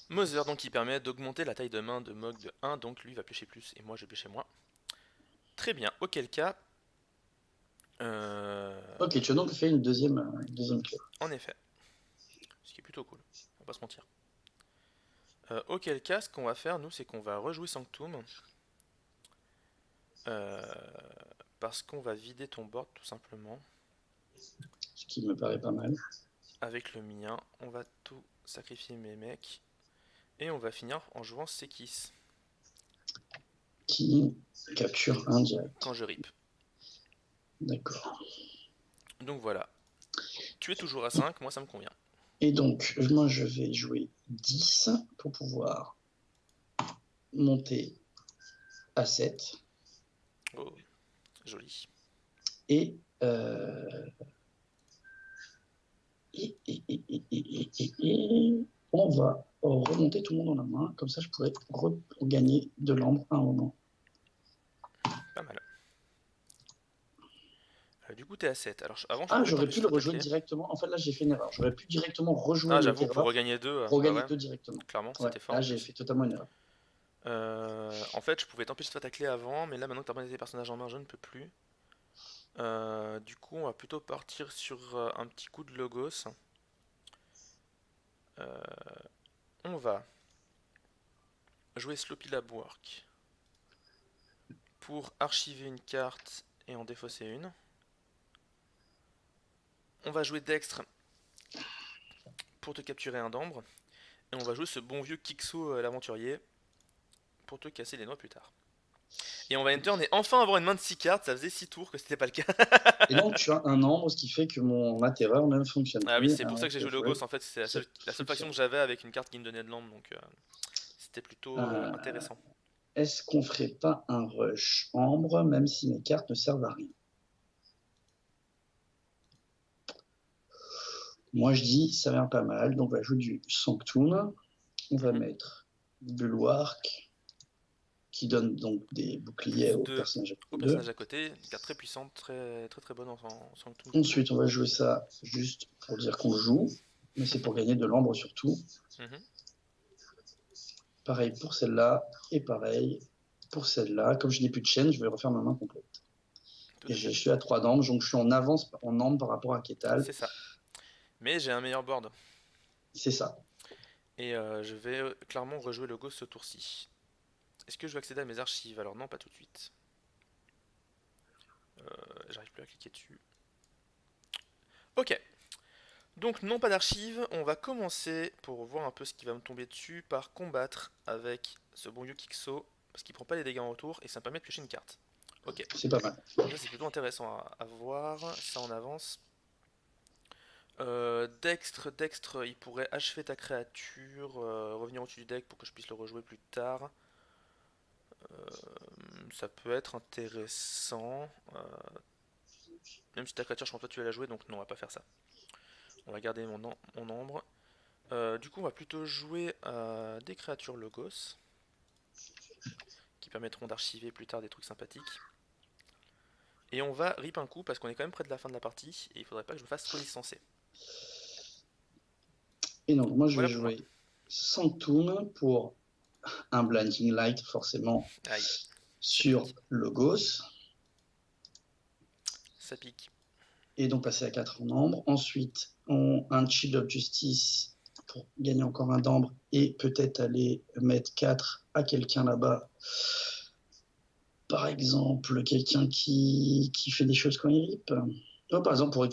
Mother, donc qui permet d'augmenter la taille de main de Mog de 1, donc lui va piocher plus et moi je vais piocher moins. Très bien, auquel cas, Ok, tu as donc fait une deuxième clé. en effet, ce qui est plutôt cool, on va pas se mentir. Auquel cas, ce qu'on va faire, nous, c'est qu'on va rejouer Sanctum. Euh, parce qu'on va vider ton board tout simplement. Ce qui me paraît pas mal. Avec le mien, on va tout sacrifier mes mecs. Et on va finir en jouant Sekis. Qui capture un direct. Quand je rip. D'accord. Donc voilà. Tu es toujours à 5, moi ça me convient. Et donc, moi, je vais jouer 10 pour pouvoir monter à 7. Oh, joli. Et, euh, et on va remonter tout le monde dans la main. Comme ça, je pourrais regagner de l'ambre à un moment. Pas mal. Du coup, t'es à 7. Alors avant, je Ah, pouvais j'aurais pu t'empêcher de le rejouer t'attaquer. directement. En fait, là, j'ai fait une erreur. J'aurais pu directement rejouer Ah, le j'avoue, pour terror regagner 2, pour bah gagner ouais, 2 directement. clairement, Ouais, c'était fort là, en j'ai plus. fait totalement une erreur. En fait, je pouvais t'empêcher de t'attaquer avant, mais là, maintenant que t'as pas tes personnages en main, je ne peux plus. Du coup, on va plutôt partir sur un petit coup de Logos. Euh, on va jouer Sloppy Lab Work pour archiver une carte et en défausser une. On va jouer Dextre pour te capturer un d'ambre. Et on va jouer ce bon vieux Kixo l'aventurier pour te casser les noix plus tard. Et on va enter, on est enfin avoir une main de 6 cartes, ça faisait 6 tours que c'était pas le cas. Et donc, tu as un nombre, ce qui fait que ma terreur ne fonctionne Ah oui, plus. c'est pour ça Alors, que j'ai tu as joué joué Logos, en fait, c'est la seule faction fiction. que j'avais avec une carte qui me donnait de land, donc c'était plutôt Euh, intéressant. Est-ce qu'on ferait pas un rush ambre, même si mes cartes ne servent à rien? Moi, je dis, ça va pas mal. Donc, on va jouer du Sanctum. On va Mhm. mettre Bulwark, qui donne donc des boucliers Plus aux 2 personnages à au plus 2. personnage à côté, une carte très puissante, très très très bonne en Sanctum du coup. Ensuite, on va jouer ça juste pour dire qu'on joue, mais c'est pour gagner de l'ambre surtout. Mhm. Pareil pour celle-là, et pareil pour celle-là. Comme je n'ai plus de chaîne, je vais refaire ma main complète. Tout Et à je fait, suis à 3 d'ambre, donc je suis en avance en ambre par rapport à Ketal. c'est ça. Mais j'ai un meilleur board. C'est ça. Et je vais clairement rejouer Logos ce tour-ci. Est-ce que je vais accéder à mes archives? Alors non, pas tout de suite. J'arrive plus à cliquer dessus. Ok, donc non pas d'archives, on va commencer pour voir un peu ce qui va me tomber dessus par combattre avec ce bon vieux Kixo, parce qu'il prend pas les dégâts en retour et ça me permet de piocher une carte. Ok, C'est pas mal. donc ça c'est plutôt intéressant à voir, ça on avance. Dextre, il pourrait achever ta créature, revenir au-dessus du deck pour que je puisse le rejouer plus tard. Ça peut être intéressant, même si ta créature je pense pas que tu vas la jouer, donc non on va pas faire ça. On va garder mon ombre. Du coup, on va plutôt jouer des créatures Logos qui permettront d'archiver plus tard des trucs sympathiques. Et on va rip un coup parce qu'on est quand même près de la fin de la partie et il faudrait pas que je me fasse trop licencer. Et donc, moi, je vais Voilà pour moi. jouer Sanctum pour un Blinding Light, forcément, Aïe, ça sur pique. Logos. Ça pique. Et donc passer à 4 en ambre. Ensuite, un Shield of Justice pour gagner encore un d'ambre et peut-être aller mettre 4 à quelqu'un là-bas. Par exemple, quelqu'un qui fait des choses quand il rip. Par exemple, pour L'ambre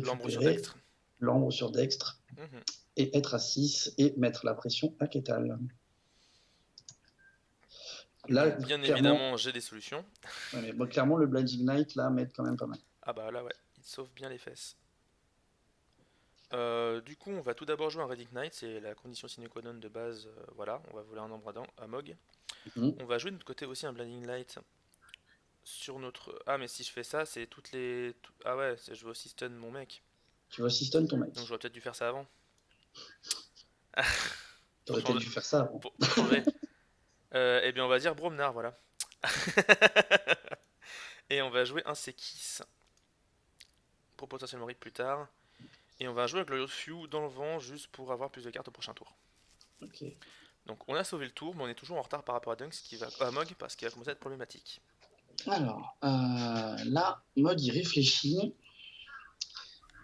sur récupérer Dextre. l'ambre sur Dextre Mhm. et être à 6 et mettre la pression à Ketal. Là, Donc bien clairement, évidemment, j'ai des solutions. ouais, mais bon, clairement, le Blinding Light, là, m'aide quand même pas mal. Ah bah là ouais, il te sauve bien les fesses. Du coup, on va tout d'abord jouer un Reddick Knight, c'est la condition sine qua non de base. Voilà, on va voler un ombre à Mog. Mmh. On va jouer de notre côté aussi un Blinding Light sur notre. Ah, mais si je fais ça, c'est toutes les. Ah ouais, je vais aussi stun mon mec. Tu vas system ton Donc mec. j'aurais peut-être dû faire ça avant. Pour T'aurais peut-être changer. dû faire ça avant. Pour changer. Eh bien, on va dire Bromnar, voilà. Et on va jouer un Sekis pour potentiellement rip plus tard. Et on va jouer un Glorious Few dans le vent juste pour avoir plus de cartes au prochain tour. Ok. Donc on a sauvé le tour, mais on est toujours en retard par rapport à Dunks qui va. À Mog, parce qu'il va commencer à être problématique. Alors, là, mode il réfléchit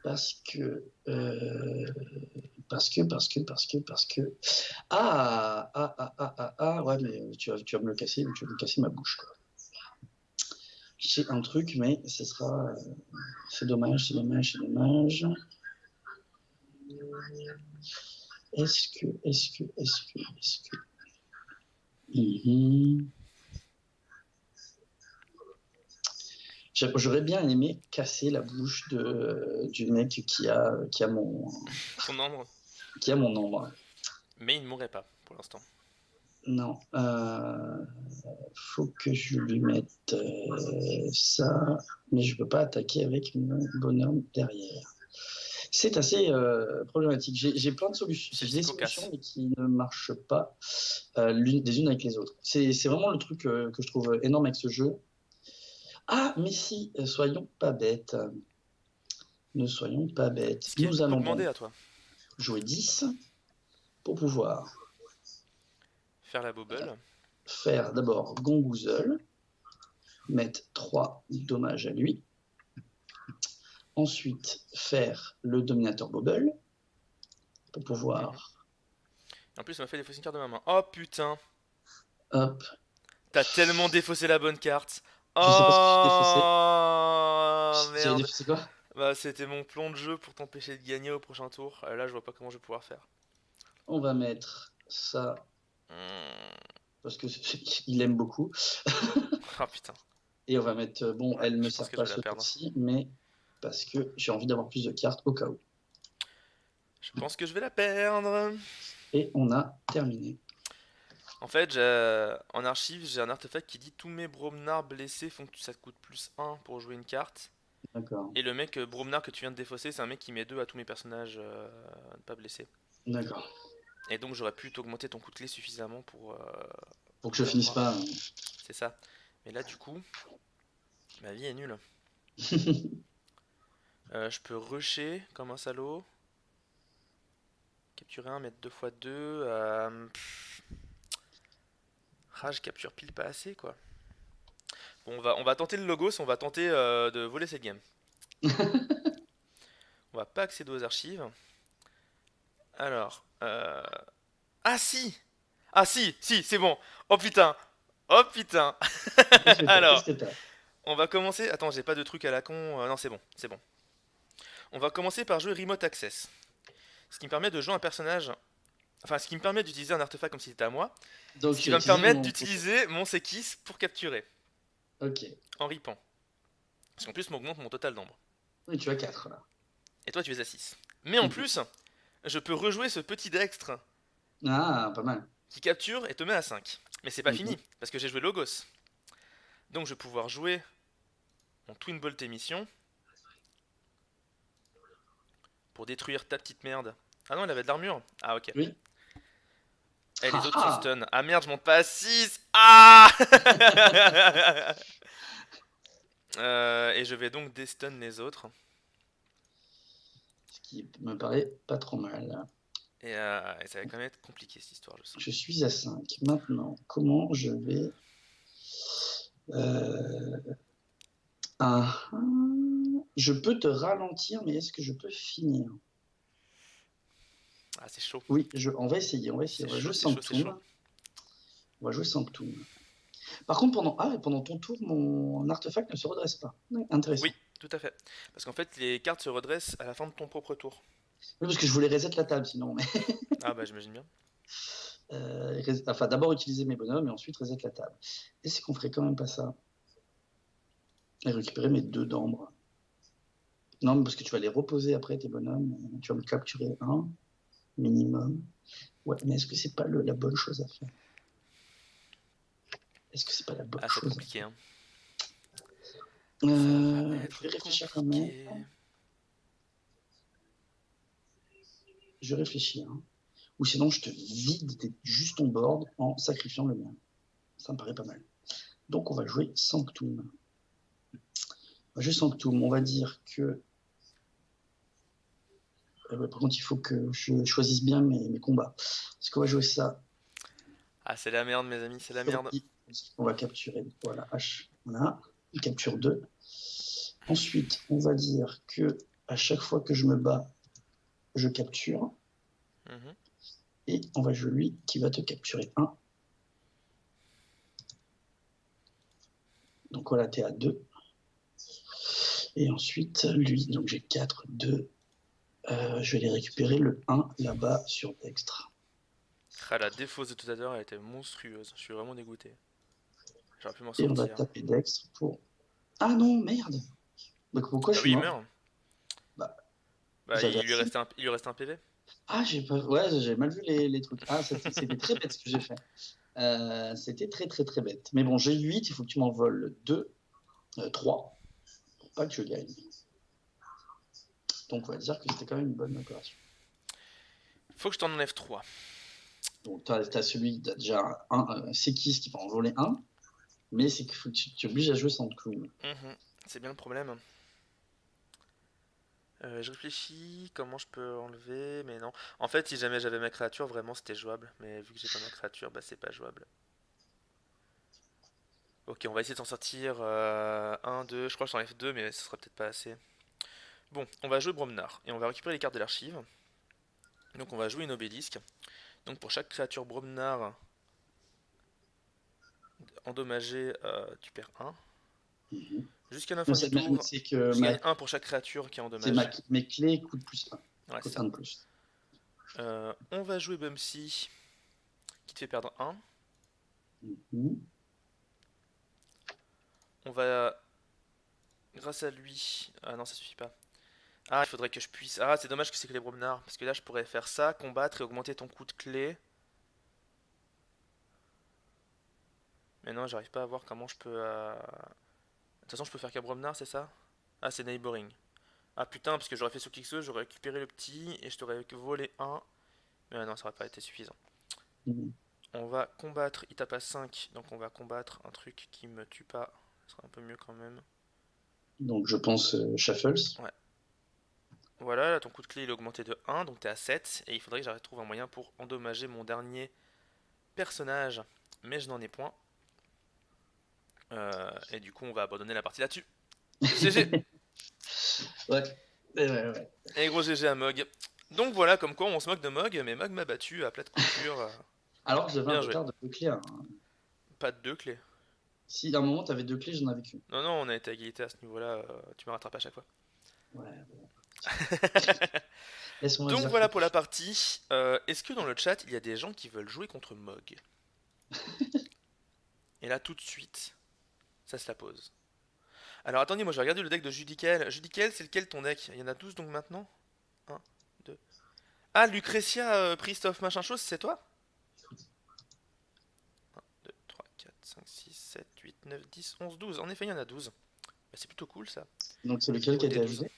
parce que, parce que. Ouais, mais tu vas me le casser, tu vas me casser ma bouche, quoi. J'ai un truc, mais ce sera. C'est dommage, c'est dommage, c'est dommage. Est-ce que. Mhm. J'aurais bien aimé casser la bouche du mec Ton ombre, qui a mon nombre. mais il ne mourrait pas pour l'instant. Non, faut que je lui mette ça, mais je peux pas attaquer avec mon bonhomme derrière. C'est assez problématique. J'ai plein de solutions. C'est J'ai des solutions, cocasse. mais qui ne marchent pas des unes avec les autres. C'est vraiment le truc que je trouve énorme avec ce jeu. Ah, mais si, soyons pas bêtes. Ne soyons pas bêtes. Ce qui est Nous beaucoup allons demandé donc à toi. jouer 10 pour pouvoir Faire la bobble. faire d'abord Gongoozle, mettre 3 dommages à lui. Ensuite, faire le Dominator Bobble pour Mhm. pouvoir, En plus, ça m'a fait défausser une carte de ma main. Oh putain, hop, t'as tellement défaussé la bonne carte. je sais pas ce que j'ai défaussé. Oh J'avais merde. défaussé quoi? Bah, c'était mon plan de jeu pour t'empêcher de gagner au prochain tour. Là, je vois pas comment je vais pouvoir faire. On va mettre ça Hmm. parce que il aime beaucoup. Ah putain. Et on va mettre, bon, Ouais, elle me je pense sert que je pas vais la ce perdre. tour-ci, mais parce que j'ai envie d'avoir plus de cartes au cas où. Je pense que je vais la perdre. Et on a terminé. En fait, en archive, j'ai un artefact qui dit tous mes Bromnar blessés font que ça te coûte plus 1 pour jouer une carte. D'accord. Et le mec Bromnar que tu viens de défausser, c'est un mec qui met 2 à tous mes personnages pas blessés. D'accord. Et donc j'aurais pu t'augmenter ton coût de clé suffisamment Pour que je pour finisse l'avoir. pas. C'est ça. Mais là, du coup, ma vie est nulle. Je peux rusher comme un salaud. Capturer un, mettre 2 fois 2. Ah, je capture pile pas assez quoi. Bon, on va tenter le logos, on va tenter de voler cette game. On va pas accéder aux archives. Alors, ah si! Ah si, si, c'est bon. Oh putain. Oh putain. Qu'est-ce que t'as? Qu'est-ce Alors, que t'as? on va commencer. Attends, j'ai pas de truc à la con. Non, c'est bon, c'est bon. On va commencer par jouer Remote Access. Ce qui me permet de jouer un personnage. Enfin, ce qui me permet d'utiliser un artefact comme si c'était à moi. Donc Ce qui tu as va me utilisé permettre mon. d'utiliser mon Sekis pour capturer. Ok. En ripant. Parce qu'en plus, m'augmente mon total d'ombre. Oui, tu as 4 là. Et toi, tu es à 6. Mais en Mhm. plus, je peux rejouer ce petit dextre Ah, pas mal. qui capture et te met à 5. Mais c'est pas Mhm. fini, parce que j'ai joué Logos. Donc je vais pouvoir jouer mon Twin Bolt émission pour détruire ta petite merde. Ah non, il avait de l'armure. Ah ok. Oui. Et les autres sont Haha. stun. Ah merde, je monte pas à 6. Ah Et je vais donc déstun les autres. Ce qui me paraît pas trop mal. Et ça va quand même être compliqué cette histoire, je sens. Je suis à 5. Maintenant, comment je vais. Ah, je peux te ralentir, mais est-ce que je peux finir? Ah, c'est chaud. Oui, on va essayer. On va essayer. C'est On va chaud, jouer c'est chaud, c'est chaud. Sanctum. On va jouer Sanctum. Par contre, pendant ton tour, mon artefact ne se redresse pas. Ouais, intéressant. Oui, tout à fait. Parce qu'en fait, les cartes se redressent à la fin de ton propre tour. Oui, parce que je voulais reset la table sinon. Mais Ah bah j'imagine bien. enfin, d'abord utiliser mes bonhommes et ensuite reset la table. Est-ce qu'on ferait quand même pas ça? Et récupérer mes 2 d'ambre. Non, parce que tu vas les reposer après tes bonhommes. Tu vas me capturer un minimum. Ouais, mais est-ce que c'est pas la bonne chose à faire? Est-ce que c'est pas la bonne Ah, c'est chose à compliqué, faire? hein. Ça va Je être vais réfléchir quand même. compliqué. Je réfléchis. Hein. Ou sinon, je te vide juste ton board en sacrifiant le mien. Ça me paraît pas mal. Donc, on va jouer Sanctum. On va jouer Sanctum. On va dire que. Par contre, il faut que je choisisse bien mes combats. Parce qu'on va jouer ça Ah, c'est la merde, mes amis, c'est la sur merde. I. On va capturer. Voilà, H. Voilà. Il capture 2. Ensuite, on va dire que à chaque fois que je me bats, je capture. Mhm. Et on va jouer lui qui va te capturer 1. Donc voilà, tu es à 2. Et ensuite, lui, donc j'ai 4, 2. Je vais aller récupérer le 1 là-bas sur Dextre. Ah, la défausse de tout à l'heure, elle était monstrueuse. Je suis vraiment dégoûté. J'aurais pu m'en Et on va sortir. taper Dextre pour. Ah non, merde. Donc pourquoi je Bah suis oui, il mort? meurt. Bah, Bah, j'avais il lui assez. restait un PV. Ah, j'ai pas. Ouais, j'ai mal vu les trucs. Ah, c'était très bête ce que j'ai fait. C'était très très très bête. Mais bon, j'ai 8, il faut que tu m'en voles 2, 3, pour pas que je gagne. Donc on va dire que c'était quand même une bonne opération. Faut que je t'en enlève 3. Donc tu as celui qui a déjà un Sekis qui va en voler un, mais c'est que tu es obligé à jouer sans clown. C'est bien le problème. Je réfléchis comment je peux enlever, mais non. En fait, si jamais j'avais ma créature, vraiment c'était jouable. Mais vu que j'ai pas ma créature, bah c'est pas jouable. Ok, on va essayer de s'en sortir. 1, 2, je crois que j'en enlève 2, mais ce sera peut-être pas assez. Bon, on va jouer Bromnar et on va récupérer les cartes de l'archive. Donc on va jouer une obélisque. Donc pour chaque créature Bromnar endommagée, tu perds 1. Mhm. Jusqu'à la Mais fin du mais tour, c'est que je gagne un pour chaque créature qui est en dommage. mes clés coûtent plus 1. Ouais, c'est Coûtent ça. 1 de plus. On va jouer Bumsy, qui te fait perdre un. Mhm. On va, grâce à lui... Ah non, ça suffit pas. Ah, il faudrait que je puisse... Ah, c'est dommage que c'est que les Bromnards, parce que là, je pourrais faire ça, combattre et augmenter ton coût de clé. Mais non, j'arrive pas à voir comment je peux... De toute façon, je peux faire qu'à Bromnard, c'est ça? Ah, c'est Neighboring. Ah putain, parce que j'aurais fait ce Kixo, j'aurais récupéré le petit, et je t'aurais volé un. Mais non, ça aurait pas été suffisant. Mhm. On va combattre, il tape à 5, donc on va combattre un truc qui me tue pas. Ce sera un peu mieux quand même. Donc je pense Shuffles. Ouais. Voilà, là ton coup de clé il est augmenté de 1, donc t'es à 7. Et il faudrait que j'arrive trouve un moyen pour endommager mon dernier personnage. Mais je n'en ai point. Et du coup on va abandonner la partie là-dessus. GG. Ouais. Ouais. Et gros GG à Mog. Donc voilà, comme quoi on se moque de Mog, mais Mog m'a battu à plate couture. Alors que j'avais un Bien joué. retard de 2 clés, hein. Pas de deux clés. Si à un moment t'avais 2 clés, j'en avais qu'une. Non, non, on a été à égalité à ce niveau-là. Tu me rattrapes à chaque fois. Ouais, bon. Laisse-moi Donc dire voilà quelque pour la chose. partie. Est-ce que dans le chat il y a des gens qui veulent jouer contre Mog? Et là tout de suite, ça se la pose. Alors attendez, moi je vais regarder le deck de Judicael. Judicael, c'est lequel ton deck? Il y en a 12 donc maintenant? Un, 2. Ah, Lucretia, Priest of machin chose, c'est toi? 1, 2, 3, 4, 5, 6, 7, 8, 9, 10, 11, 12. En effet, il y en a 12. Bah, c'est plutôt cool ça. Donc c'est lequel qui a Côté été 12. ajouté?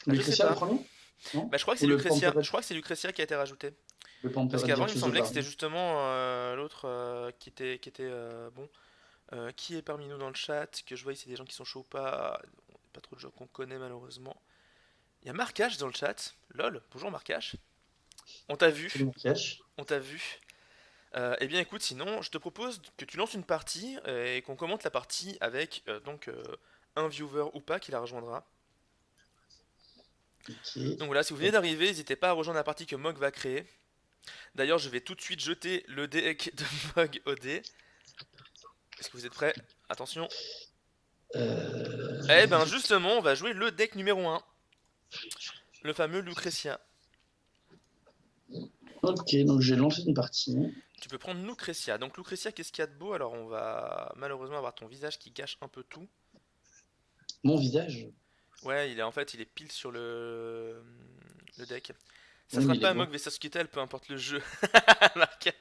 Bah, je sais Lucretia le pas. premier? Non? Bah, je crois que Ou c'est le Lucretia. Pamperet, Je crois que c'est Lucretia qui a été rajouté. le Parce Pamperet qu'avant, il me Virtuoso semblait que c'était Bardi? justement l'autre qui était bon. Qui est parmi nous dans le chat? Que je vois ici des gens qui sont chauds ou pas. Pas trop de gens qu'on connaît malheureusement. Il y a Marcache dans le chat. Lol, bonjour Marcache. On t'a C'est le vu. maquillage. On t'a vu. Eh bien écoute, sinon, je te propose que tu lances une partie et qu'on commente la partie avec un viewer ou pas qui la rejoindra. Ok. Donc voilà, si vous venez d'arriver, n'hésitez pas à rejoindre la partie que Mog va créer. D'ailleurs, je vais tout de suite jeter le deck de Mog au dé. Est-ce que vous êtes prêts? Attention. Euh, Eh ben justement, on va jouer le deck numéro un, le fameux Lucretia. Ok, donc j'ai lancé une partie. Tu peux prendre Lucretia. Donc Lucretia, qu'est-ce qu'il y a de beau? Alors on va malheureusement avoir ton visage qui cache un peu tout. Mon visage. Ouais, il est pile sur le deck. Ça Oui, sera mais il est pas beau. Mog vs Scutel, peu importe le jeu. Marquage.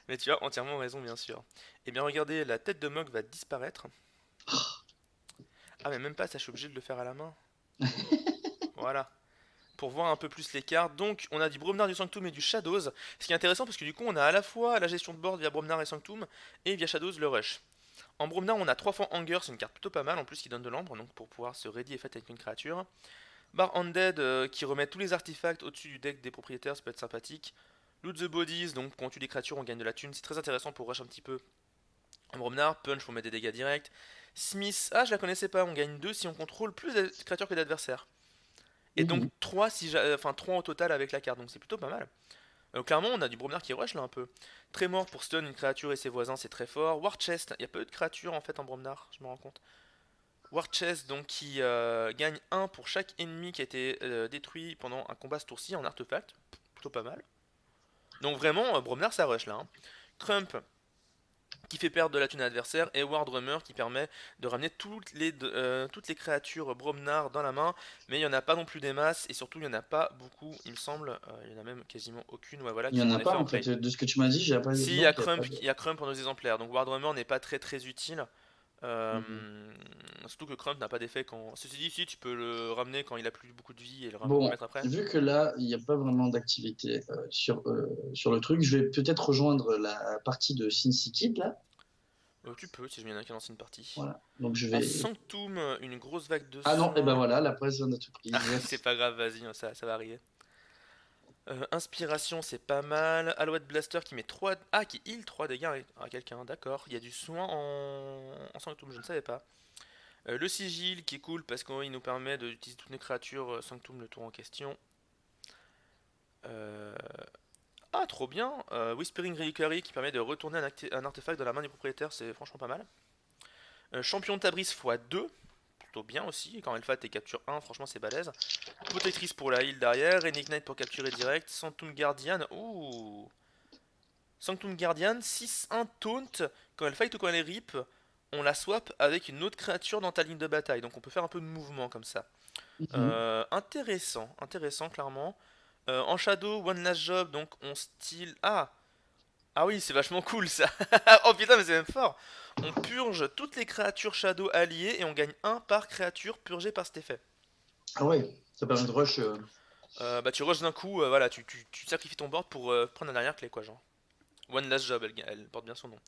Mais tu as entièrement raison, bien sûr. Eh bien, regardez, la tête de Mog va disparaître. Ah, mais même pas, ça, je suis obligé de le faire à la main. Voilà. Pour voir un peu plus les cartes. Donc, on a du Bromnar, du Sanctum et du Shadows. Ce qui est intéressant parce que du coup, on a à la fois la gestion de board via Bromnar et Sanctum et via Shadows le rush. En Bromnar, on a 3 fois Anger, c'est une carte plutôt pas mal en plus qui donne de l'ambre, donc pour pouvoir se ready et fait avec une créature. Bar Undead qui remet tous les artefacts au-dessus du deck des propriétaires, ça peut être sympathique. Loot the Bodies, donc quand on tue des créatures, on gagne de la thune, c'est très intéressant pour rush un petit peu. En Bromnar, Punch pour mettre des dégâts directs. Smith, ah je la connaissais pas, on gagne 2 si on contrôle plus de créatures que d'adversaires. Et donc Mhm. 3 si enfin 3 au total avec la carte, donc c'est plutôt pas mal. Clairement, on a du Bromnar qui rush là un peu. Trémor pour stun une créature et ses voisins, c'est très fort. War Chest, il y a peu de créatures en fait en Bromnar, je me rends compte. War Chest donc qui gagne 1 pour chaque ennemi qui a été détruit pendant un combat ce tour-ci en artefact, plutôt pas mal. Donc vraiment, Bromnar ça rush là, hein. Crump qui fait perdre de la thune à l'adversaire et War Drummer qui permet de ramener toutes les créatures Bromnar dans la main, mais il n'y en a pas non plus des masses et surtout il n'y en a pas beaucoup il me semble, il y en a même quasiment aucune, ouais, voilà, Il n'y qui en sont a en effet pas en en play. fait. De ce que tu m'as dit, j'ai pas Si, non, il y a pas de. Il y a Crump en 2 exemplaires, donc War Drummer n'est pas très très utile. Mhm. Surtout que Crump n'a pas d'effet quand. Ceci dit, si tu peux le ramener quand il a plus beaucoup de vie et le Bon, remettre après. vu que là, il n'y a pas vraiment d'activité sur le truc, je vais peut-être rejoindre la partie de Sin City là. Tu peux, si je viens qu'à lancer une partie. Voilà. Donc je En vais. Sanctum, une grosse vague de Ah non, et ben soins. voilà, la presse vient d'être Ah, prise. c'est pas grave, vas-y, ça va arriver. Inspiration, c'est pas mal. Alouette Blaster qui met 3. Ah, qui heal 3 dégâts à quelqu'un, d'accord. Il y a du soin en Sanctum, je ne savais pas. Le sigil qui est cool parce qu'il nous permet d'utiliser toutes les créatures Sanctum le tour en question. Euh, Ah, trop bien! Whispering Reliquary qui permet de retourner un artefact dans la main du propriétaire, c'est franchement pas mal. Champion de Tabriz x2, plutôt bien aussi. Quand elle fait tes captures 1, franchement c'est balèze. Protectrice pour la heal derrière, Enigmite pour capturer direct, Sanctum Guardian, ouh. Sanctum Guardian, 6-1 taunt, quand elle fight ou quand elle est rip, on la swap avec une autre créature dans ta ligne de bataille, donc on peut faire un peu de mouvement comme ça. Mhm. Intéressant, intéressant clairement. En Shadow, One Last Job, donc on style... Ah oui, c'est vachement cool ça. Oh putain, mais c'est même fort. On purge toutes les créatures Shadow alliées et on gagne un par créature purgée par cet effet. Ah ouais, ça permet de rush. Bah tu rushes d'un coup, voilà, tu sacrifies ton board pour prendre la dernière clé quoi, genre. One Last Job, elle porte bien son nom.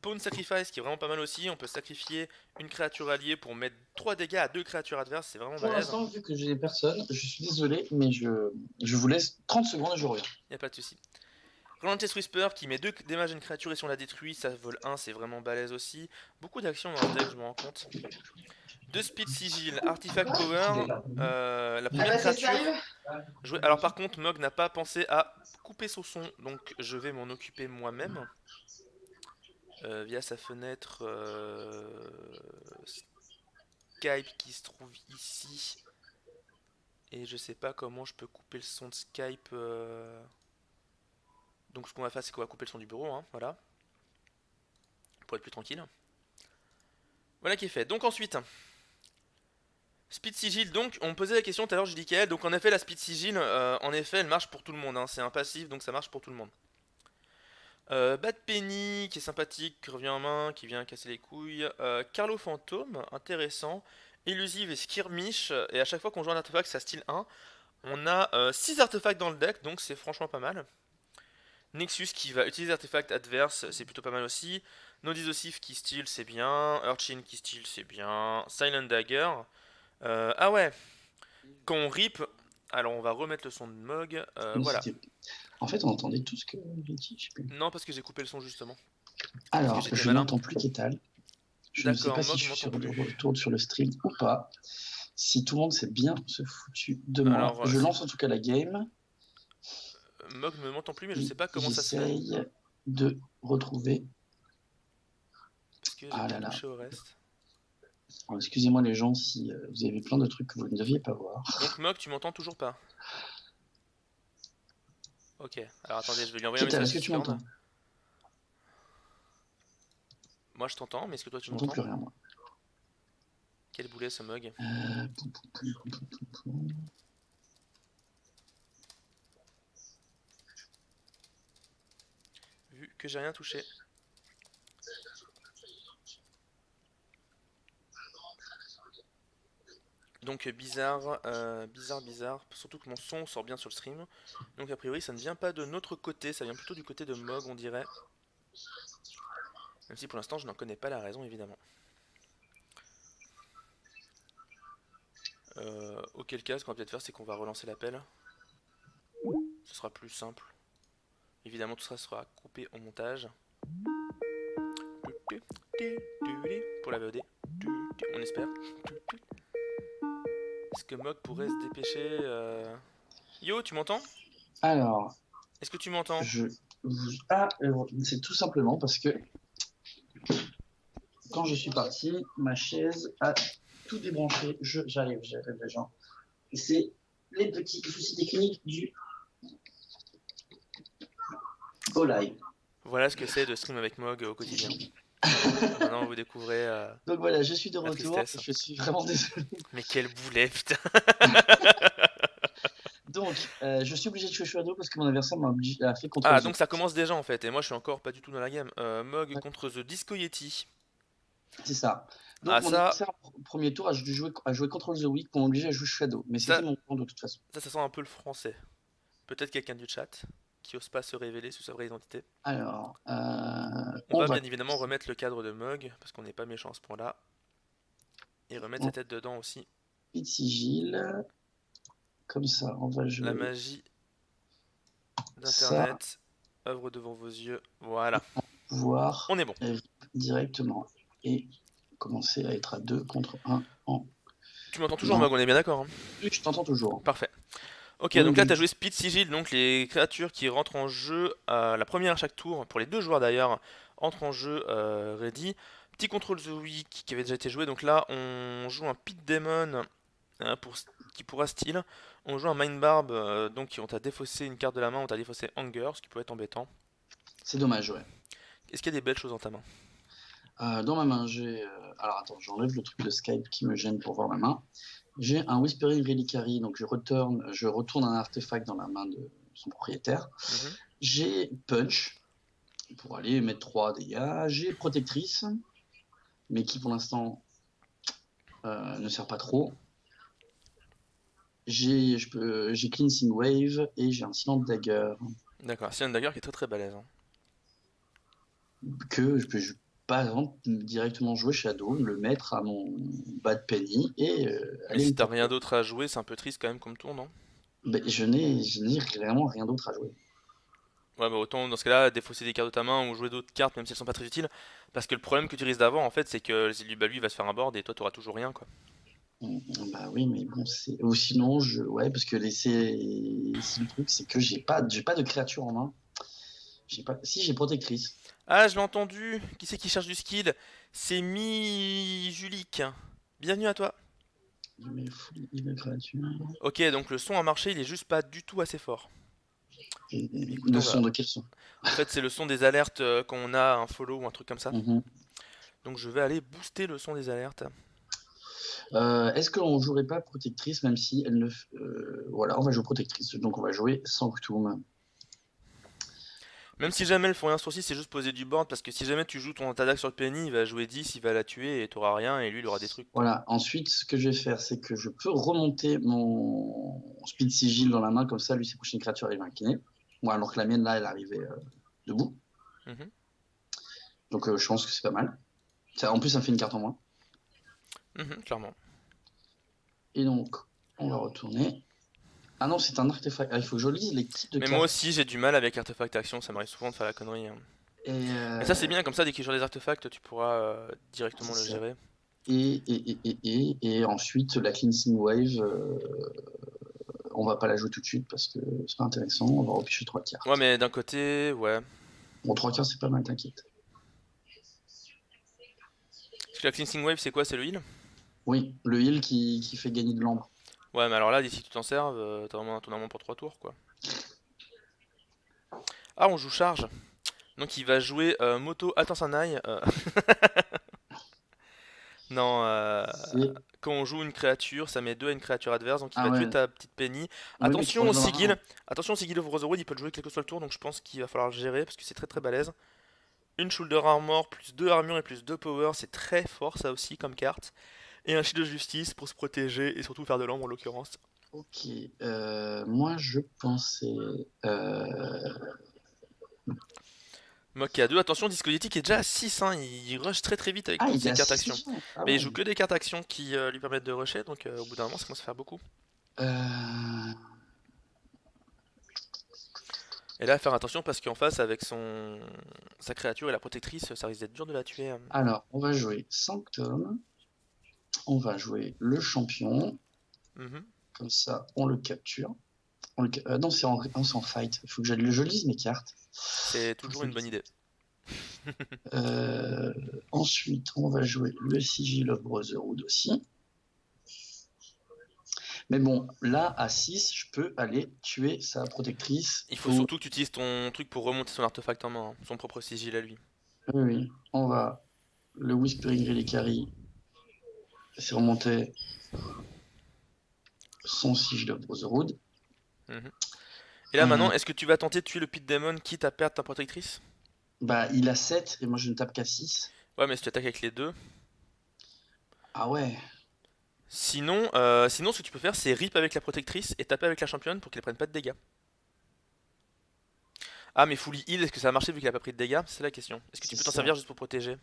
Pawn Sacrifice qui est vraiment pas mal aussi, on peut sacrifier une créature alliée pour mettre 3 dégâts à 2 créatures adverses, c'est vraiment Pour balèze. l'instant, vu que j'ai personne, je suis désolé, mais je vous laisse 30 secondes et je reviens. Y a pas de souci. Relentless Whisper qui met 2 dommages à une créature et si on la détruit, ça vole 1, c'est vraiment balèze aussi. Beaucoup d'actions dans le deck, je me rends compte. 2 Speed Sigil, Artifact Power, la première créature jouée. Alors par contre, Mog n'a pas pensé à couper son son, donc je vais m'en occuper moi-même. Via sa fenêtre Skype qui se trouve ici. Et je sais pas comment je peux couper le son de Skype. Donc ce qu'on va faire, c'est qu'on va couper le son du bureau, hein, voilà. Pour être plus tranquille. Voilà qui est fait. Donc ensuite, Speed Sigil, donc on me posait la question tout à l'heure, j'ai dit qu'elle. Donc en effet, la Speed Sigil, en effet, elle marche pour tout le monde. Hein. C'est un passif, donc ça marche pour tout le monde. Bad Penny, qui est sympathique, qui revient en main, qui vient casser les couilles. Carlo Fantôme, intéressant. Illusive et Skirmish, et à chaque fois qu'on joue un artefact, ça style 1. On a 6 artefacts dans le deck, donc c'est franchement pas mal. Nexus qui va utiliser artefacts adverses, c'est plutôt pas mal aussi. Nodisosif qui steal, c'est bien. Urchin qui steal, c'est bien. Silent Dagger. Ah ouais, quand on rip, alors on va remettre le son de Mog. Voilà. En fait, on entendait tout ce que j'ai dit. Je sais plus. Non, parce que j'ai coupé le son justement. Parce que Alors, j'étais je malin. n'entends plus Kétal. Je ne sais D'accord, pas si Mog je suis m'entend sur le plus. retour sur le stream ou pas. Si tout le monde s'est bien se foutu de moi. Alors, Je lance en tout cas la game. Mog ne m'entend plus, mais je Et sais pas comment ça se fait. j'essaye de retrouver. Est-ce que j'ai Ah bien là là. touché au reste? Alors, excusez-moi les gens si vous avez vu plein de trucs que vous ne deviez pas voir. Donc Mog, tu m'entends toujours pas? Ok, alors attendez, je vais lui envoyer un Kétal, message est-ce que tu Discord. m'entends? Moi je t'entends, mais est-ce que toi tu J'entends m'entends? plus rien moi. Quel boulet ce Mog? Poum, poum, poum, poum, poum, poum. Vu que j'ai rien touché. Donc bizarre, bizarre. Surtout que mon son sort bien sur le stream. Donc a priori ça ne vient pas de notre côté, ça vient plutôt du côté de Mog on dirait. Même si pour l'instant je n'en connais pas la raison évidemment. Auquel cas ce qu'on va peut-être faire c'est qu'on va relancer l'appel. Ce sera plus simple. Évidemment tout ça sera coupé au montage. Pour la VOD. On espère. Est-ce que Mog pourrait se dépêcher Yo, tu m'entends? Alors, Est-ce que tu m'entends? c'est tout simplement parce que quand je suis parti, ma chaise a tout débranché. J'arrive les gens. C'est les petits soucis techniques du au live. Voilà ce que c'est de stream avec Mog au quotidien. Maintenant vous découvrez Donc voilà, je suis de la retour. tristesse. Je suis vraiment désolé. Mais quel boulet, putain. Donc, je suis obligé de jouer Shadow parce que mon adversaire a fait contre Ah, The. donc ça commence déjà en fait, et moi je suis encore pas du tout dans la game. Mog contre The Disco Yeti. C'est ça. Donc Ah, mon ça, adversaire, au premier tour, a joué Control the Weak pour m'obliger à jouer Shadow. Mais c'était ça, mon plan de toute façon. ça sent un peu le français. Peut-être quelqu'un du chat qui ose pas se révéler sous sa vraie identité. Alors, On va bien évidemment remettre le cadre de Mog, parce qu'on n'est pas méchant à ce point-là. Et remettre sa tête dedans aussi. Speed Sigil. Comme ça, on va jouer. La magie d'internet œuvre devant vos yeux. Voilà. Pouvoir On est bon. Directement. Et commencer à être à 2 contre 1 en. Tu m'entends toujours, Mog, on est bien d'accord hein? Oui, je t'entends toujours. Parfait. Ok, donc là tu as joué Speed Sigil, donc les créatures qui rentrent en jeu, la première à chaque tour, pour les deux joueurs d'ailleurs, entrent en jeu ready. Petit contrôle The Week qui avait déjà été joué. Donc là, on joue un Pit Demon pour, qui pourra style. On joue un Mind Barb, donc on t'a défaussé une carte de la main, on t'a défaussé Anger, ce qui peut être embêtant. C'est dommage, ouais. Est-ce qu'il y a des belles choses dans ta main? Dans ma main, j'ai. Alors attends, j'enlève le truc de Skype qui me gêne pour voir ma main. J'ai un Whispering Reliquary, donc je retourne un artefact dans la main de son propriétaire. Mhm. J'ai Punch pour aller mettre 3 dégâts. J'ai Protectrice, mais qui pour l'instant ne sert pas trop. J'ai Cleansing Wave et j'ai un Silent Dagger D'accord, c'est un dagger qui est très très balèze, hein. que je peux par exemple directement jouer Shadow, le mettre à mon Bad Penny et Mais aller si me t'as taper. rien d'autre à jouer, c'est un peu triste quand même comme tour, non? Ben, je n'ai vraiment rien d'autre à jouer. Ouais, bah autant dans ce cas-là, défausser des cartes de ta main ou jouer d'autres cartes, même si elles sont pas très utiles. Parce que le problème que tu risques d'avoir, en fait, c'est que lui va se faire un board et toi, t'auras toujours rien, quoi. Bah oui, mais bon, c'est. Ou sinon, ouais, parce que si le truc, c'est que j'ai pas de créature en main. J'ai pas. Si j'ai protectrice. Ah, je l'ai entendu! Qui c'est qui cherche du skill? C'est Mi Julique. Bienvenue à toi. Je mets full heal créature. Ok, donc le son a marché, il est juste pas du tout assez fort. Eh bien, écoute, Le on son va. de quel son? En fait, c'est le son des alertes quand on a un follow ou un truc comme ça. Mhm. Donc je vais aller booster le son des alertes. Est-ce qu'on jouerait pas protectrice, même si elle ne. Voilà, on va jouer protectrice. Donc on va jouer Sanctum. Même si jamais elles font rien sur 6, c'est juste poser du board parce que si jamais tu joues ton attaque sur le penny, il va jouer 10, il va la tuer et t'auras rien et lui il aura des trucs quoi. Voilà. Ensuite, ce que je vais faire, c'est que je peux remonter mon Speed Sigil dans la main, comme ça, lui, ses prochaines créatures arrivent inclinées. Moi, alors que la mienne, là, elle arrivait debout. Mhm, Donc je pense que c'est pas mal. En plus, ça me fait une carte en moins. clairement. Et donc, on va retourner. Ah non, c'est un artefact. Ah, il faut que je lise les types de Mais moi cartes. aussi j'ai du mal avec artefact action, ça m'arrive souvent de faire la connerie, hein. Et, Mais ça c'est bien, comme ça dès qu'il y a des artefacts, tu pourras directement c'est le ça. gérer. Et ensuite, la Cleansing Wave, on va pas la jouer tout de suite parce que c'est pas intéressant. On va repêcher 3 Ouais cartes. mais d'un côté, ouais. Bon, 3 cartes, c'est pas mal, t'inquiète. Parce que la cleansing wave c'est quoi? C'est le heal? Oui, le heal qui fait gagner de l'ambre. Ouais mais alors là d'ici que tu t'en serves, t'as vraiment un tournement pour 3 tours quoi. Ah on joue charge. Donc il va jouer Moto Attensanai. Non, C'est. quand on joue une créature, ça met 2 à une créature adverse, donc il Ah va tuer ouais. ta petite Penny. Oui, mais tu peux en jouer dans la main. Attention au Sigil of Brotherhood, il peut le jouer quel que soit le tour, donc je pense qu'il va falloir le gérer parce que c'est très très balèze. Une Shoulder Armor, plus 2 armure et plus 2 power, c'est très fort ça aussi comme carte. Et un Shield de Justice pour se protéger et surtout faire de l'ombre en l'occurrence. Ok. Moi, je pensais. Mok à 2, attention, Discodétique est déjà à 6, hein, il rush très très vite avec Ah, toutes il est ses à cartes 6 actions. déjà. Ah Mais il ouais. joue que des cartes actions qui lui permettent de rusher, donc au bout d'un moment ça commence à faire beaucoup. Euh, Et là, faire attention parce qu'en face, avec sa créature et la protectrice, ça risque d'être dur de la tuer. Alors, on va jouer Sanctum. On va jouer le champion. Mhm. Comme ça, on le capture. Non, c'est en fight. Il faut que je lise mes cartes. C'est toujours une bonne idée. Ensuite, on va jouer le Sigil of Brotherhood aussi. Mais bon, là, à 6, je peux aller tuer sa protectrice. Il faut surtout que tu utilises ton truc pour remonter son artefact en main, hein, son propre sigil à lui. Oui, oui. On va. Le Whispering Reliquary. C'est remonter son Sigil of Brotherhood. Mhm. Et là Euh, maintenant, est-ce que tu vas tenter de tuer le Pit Demon quitte à perdre ta protectrice? Bah, il a 7 et moi je ne tape qu'à 6. Ouais, mais si tu attaques avec les deux. Ah ouais. Sinon, ce que tu peux faire, c'est rip avec la protectrice et taper avec la championne pour qu'elle prenne pas de dégâts. Ah, mais fully heal, est-ce que ça a marché vu qu'il a pas pris de dégâts? C'est la question. Est-ce que tu C'est peux t'en ça. servir juste pour protéger?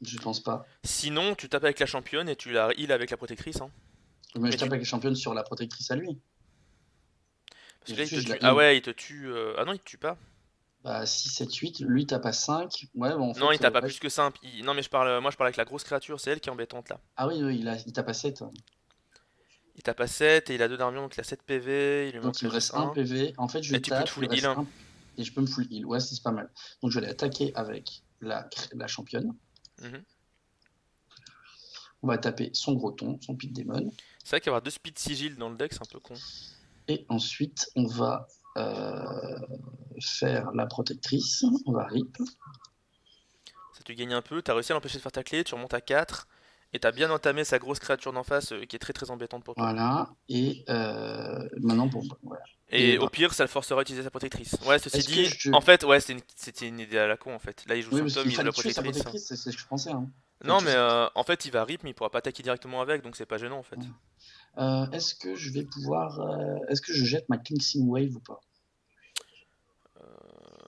Je pense pas. Sinon, tu tapes avec la championne et tu la heal avec la protectrice, hein. Mais je Mais tape tu avec la championne sur la protectrice à lui. Parce Et que là, il te ensuite, je la tue. Ah heal. ouais, il te tue. Ah non, il te tue pas. Bah, 6, 7, 8. Lui tape à 5. Ouais, bon, en Non, il fait, tape pas ouais. plus que ça. Non, mais moi, je parle avec la grosse créature. C'est elle qui est embêtante là. Ah oui, oui, il tape à 7. Il tape à 7 et il a 2 d'armure, donc il a 7 PV. Il lui Donc manque il me juste reste 1 un. PV. En fait, je Et tu peux te tape, il full me heal, reste hein. 1 et je peux me full heal. Ouais, c'est pas mal. Donc je vais aller attaquer avec la championne. Mhm. On va taper son Groton, son Pit Demon. C'est vrai qu'avoir deux speed sigil dans le deck, c'est un peu con. Et ensuite, on va faire la protectrice. On va rip. Ça te gagne un peu, t'as réussi à l'empêcher de faire ta clé, tu remontes à 4, et t'as bien entamé sa grosse créature d'en face qui est très très embêtante pour toi. Voilà. Et maintenant, bon, voilà. Et Et au bah, pire, ça le forcera à utiliser sa protectrice. Ouais, ceci est-ce que dit, je. en fait, ouais, c'était une idée à la con en fait. Là, il joue Oui, parce Sanctum, qu'il il joue fallait la tuer sa protectrice. protectrice, c'est ce que je pensais. Hein. Fallait Non, tuer mais sa en fait, il va rip, mais il pourra pas attaquer directement avec, donc c'est pas gênant en fait. Est-ce que je vais pouvoir. Est-ce que je jette ma Cleansing Wave ou pas?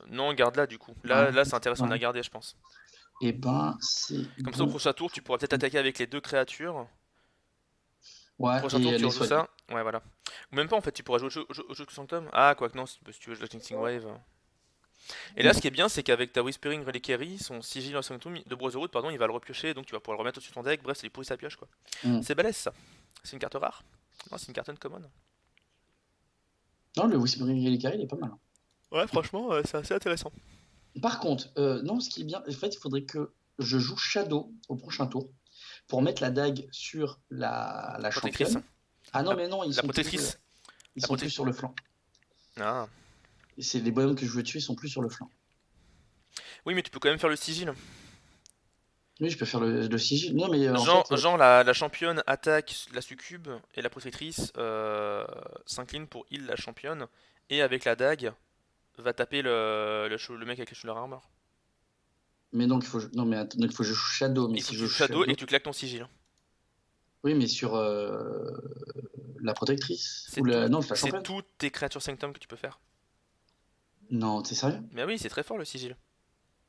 Non, garde-la du coup. Ouais, Là c'est intéressant de ouais. la garder, je pense. Et ben, c'est Comme ça, au bon. prochain tour, tu pourras peut-être attaquer avec les deux créatures. Ouais, Prochain tour, et tu les rejoues soigner. ça. Ouais, voilà. Ou même pas en fait, tu pourras jouer au jeu que Sanctum. Ah, quoi que non, si tu veux jouer la Cleansing Wave. Et là, ce qui est bien, c'est qu'avec ta Whispering Reliquary, son sigil en Sanctum de Brotherhood, pardon, il va le repiocher, donc tu vas pouvoir le remettre au-dessus de ton deck. Bref, c'est lui pourrit sa pioche quoi. Mm. C'est balèze ça. C'est une carte rare. Non, c'est une carte uncommon. Non, le Whispering Reliquary, il est pas mal. Ouais, franchement, c'est assez intéressant. Par contre, non, ce qui est bien, en fait, il faudrait que je joue Shadow au prochain tour pour mettre la dague sur la Protectrice. championne. Ah non, La, mais non, la protectrice. ils La sont plus protectrice. sur le flanc. Ah. Et c'est les bonhommes que je veux tuer, ils sont plus sur le flanc. Oui, mais tu peux quand même faire le sigil. Oui, je peux faire le sigil. Non, mais en Genre, fait, genre la championne attaque la succube et la protectrice s'incline pour heal la championne et avec la dague va taper le mec avec le Solar Armor. mais donc il faut, non, mais attends, donc, il faut que je joue Shadow. Mais Il faut si que je tu joue joues Shadow et Shadow, que tu claques ton sigil. oui, mais sur la protectrice ou C'est la, non, la c'est championne. toutes tes créatures Sanctum que tu peux faire. Non, t'es sérieux? Mais oui, c'est très fort le sigil.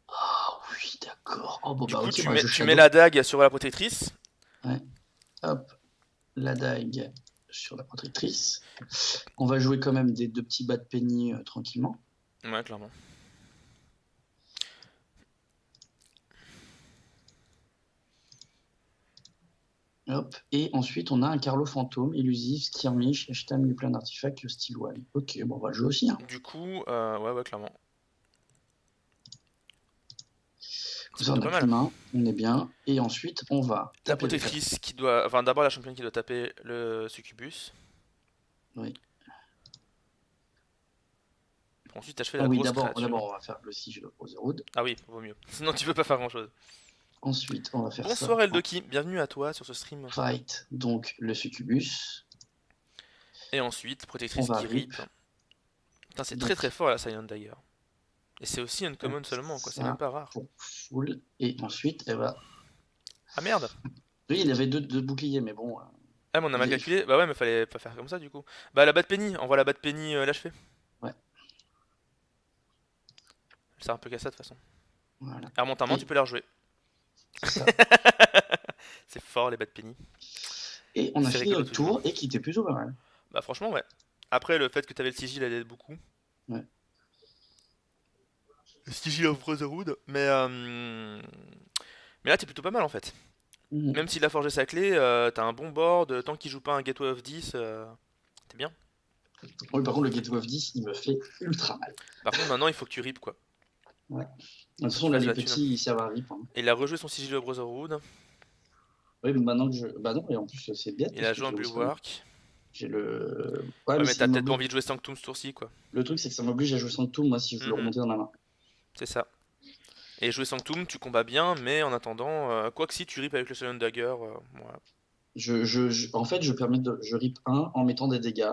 Ah oui, d'accord. Oh bon Du bah coup, ok, bah je tu mets Shadow. la dague sur la protectrice. Ouais. Hop, la dague sur la protectrice. On va jouer quand même des deux petits bas de penny tranquillement. Ouais, clairement. Hop. Et ensuite, on a un Carlo Fantôme, Illusif, Skirmish, Ashtam, du plein d'artefacts, Steel One. Ok, bon, on va le jouer aussi. Hein. Du coup, ouais, clairement. Comme C'est ça, on plutôt n'a pas plus de mal. main, on est bien. Et ensuite, on va La taper avec la. protectrice qui doit. Enfin, d'abord la championne qui doit taper le succubus. Oui. Pour ensuite achever Ah la oui, grosse d'abord, créature. on va faire le sigil de Brotherhood. Ah oui, vaut mieux. Sinon tu peux pas faire grand chose. Ensuite, on va faire ça Bonsoir en Eldoki, bienvenue à toi sur ce stream. fight, donc le succubus. Et ensuite, On protectrice va qui rip. rip. Putain, c'est très Donc, très fort la Silent Dagger. Et c'est aussi hop, uncommon seulement, quoi, c'est même ça pas rare. pour full. Et ensuite, elle va. Ah merde. Oui, il avait deux boucliers, mais bon. Ah mais on a mal il est- calculé. Bah ouais, mais fallait pas faire comme ça du coup. Bah la Bad Penny, envoie la Bad Penny l'achever. Ouais, Elle sert un peu qu'à ça de toute façon. voilà. Elle remonte en main, tu Et peux la rejouer. c'est ça. C'est fort les Bad Penny. Et on a C'est fini rigolo notre toujours. tour et qui était plutôt pas mal. Bah franchement ouais. Après le fait que t'avais le sigil elle aide beaucoup. Ouais. Le sigil of Brotherhood. Mais là t'es plutôt pas mal en fait. Mhm. Même s'il a forgé sa clé, t'as un bon board, tant qu'il joue pas un Gateway of 10, t'es bien. Oui, par contre, le Gateway of 10, il me fait ultra mal. Par contre maintenant il faut que tu rip quoi. Ouais. De Il toute faut que façon, tu là, fasses de les la thune. petits, ils servent à rip. Hein. Et il a rejoué son sigil of Brotherhood. Oui, mais maintenant que je. Bah non, et en plus, c'est bête Il parce a que joué un j'ai aussi. Bulwark. J'ai le. Ouais, Ouais mais mais il t'as peut-être pas m'oblige. envie de jouer Sanctum ce tour-ci quoi. Le truc, c'est que ça m'oblige à jouer sans tout, moi, si je veux le Mhm, remonter dans la main. c'est ça. Et jouer Sanctum, tu combats bien, mais en attendant, quoi que si tu rip avec le Silent Dagger, voilà. En fait, je rip un en mettant des dégâts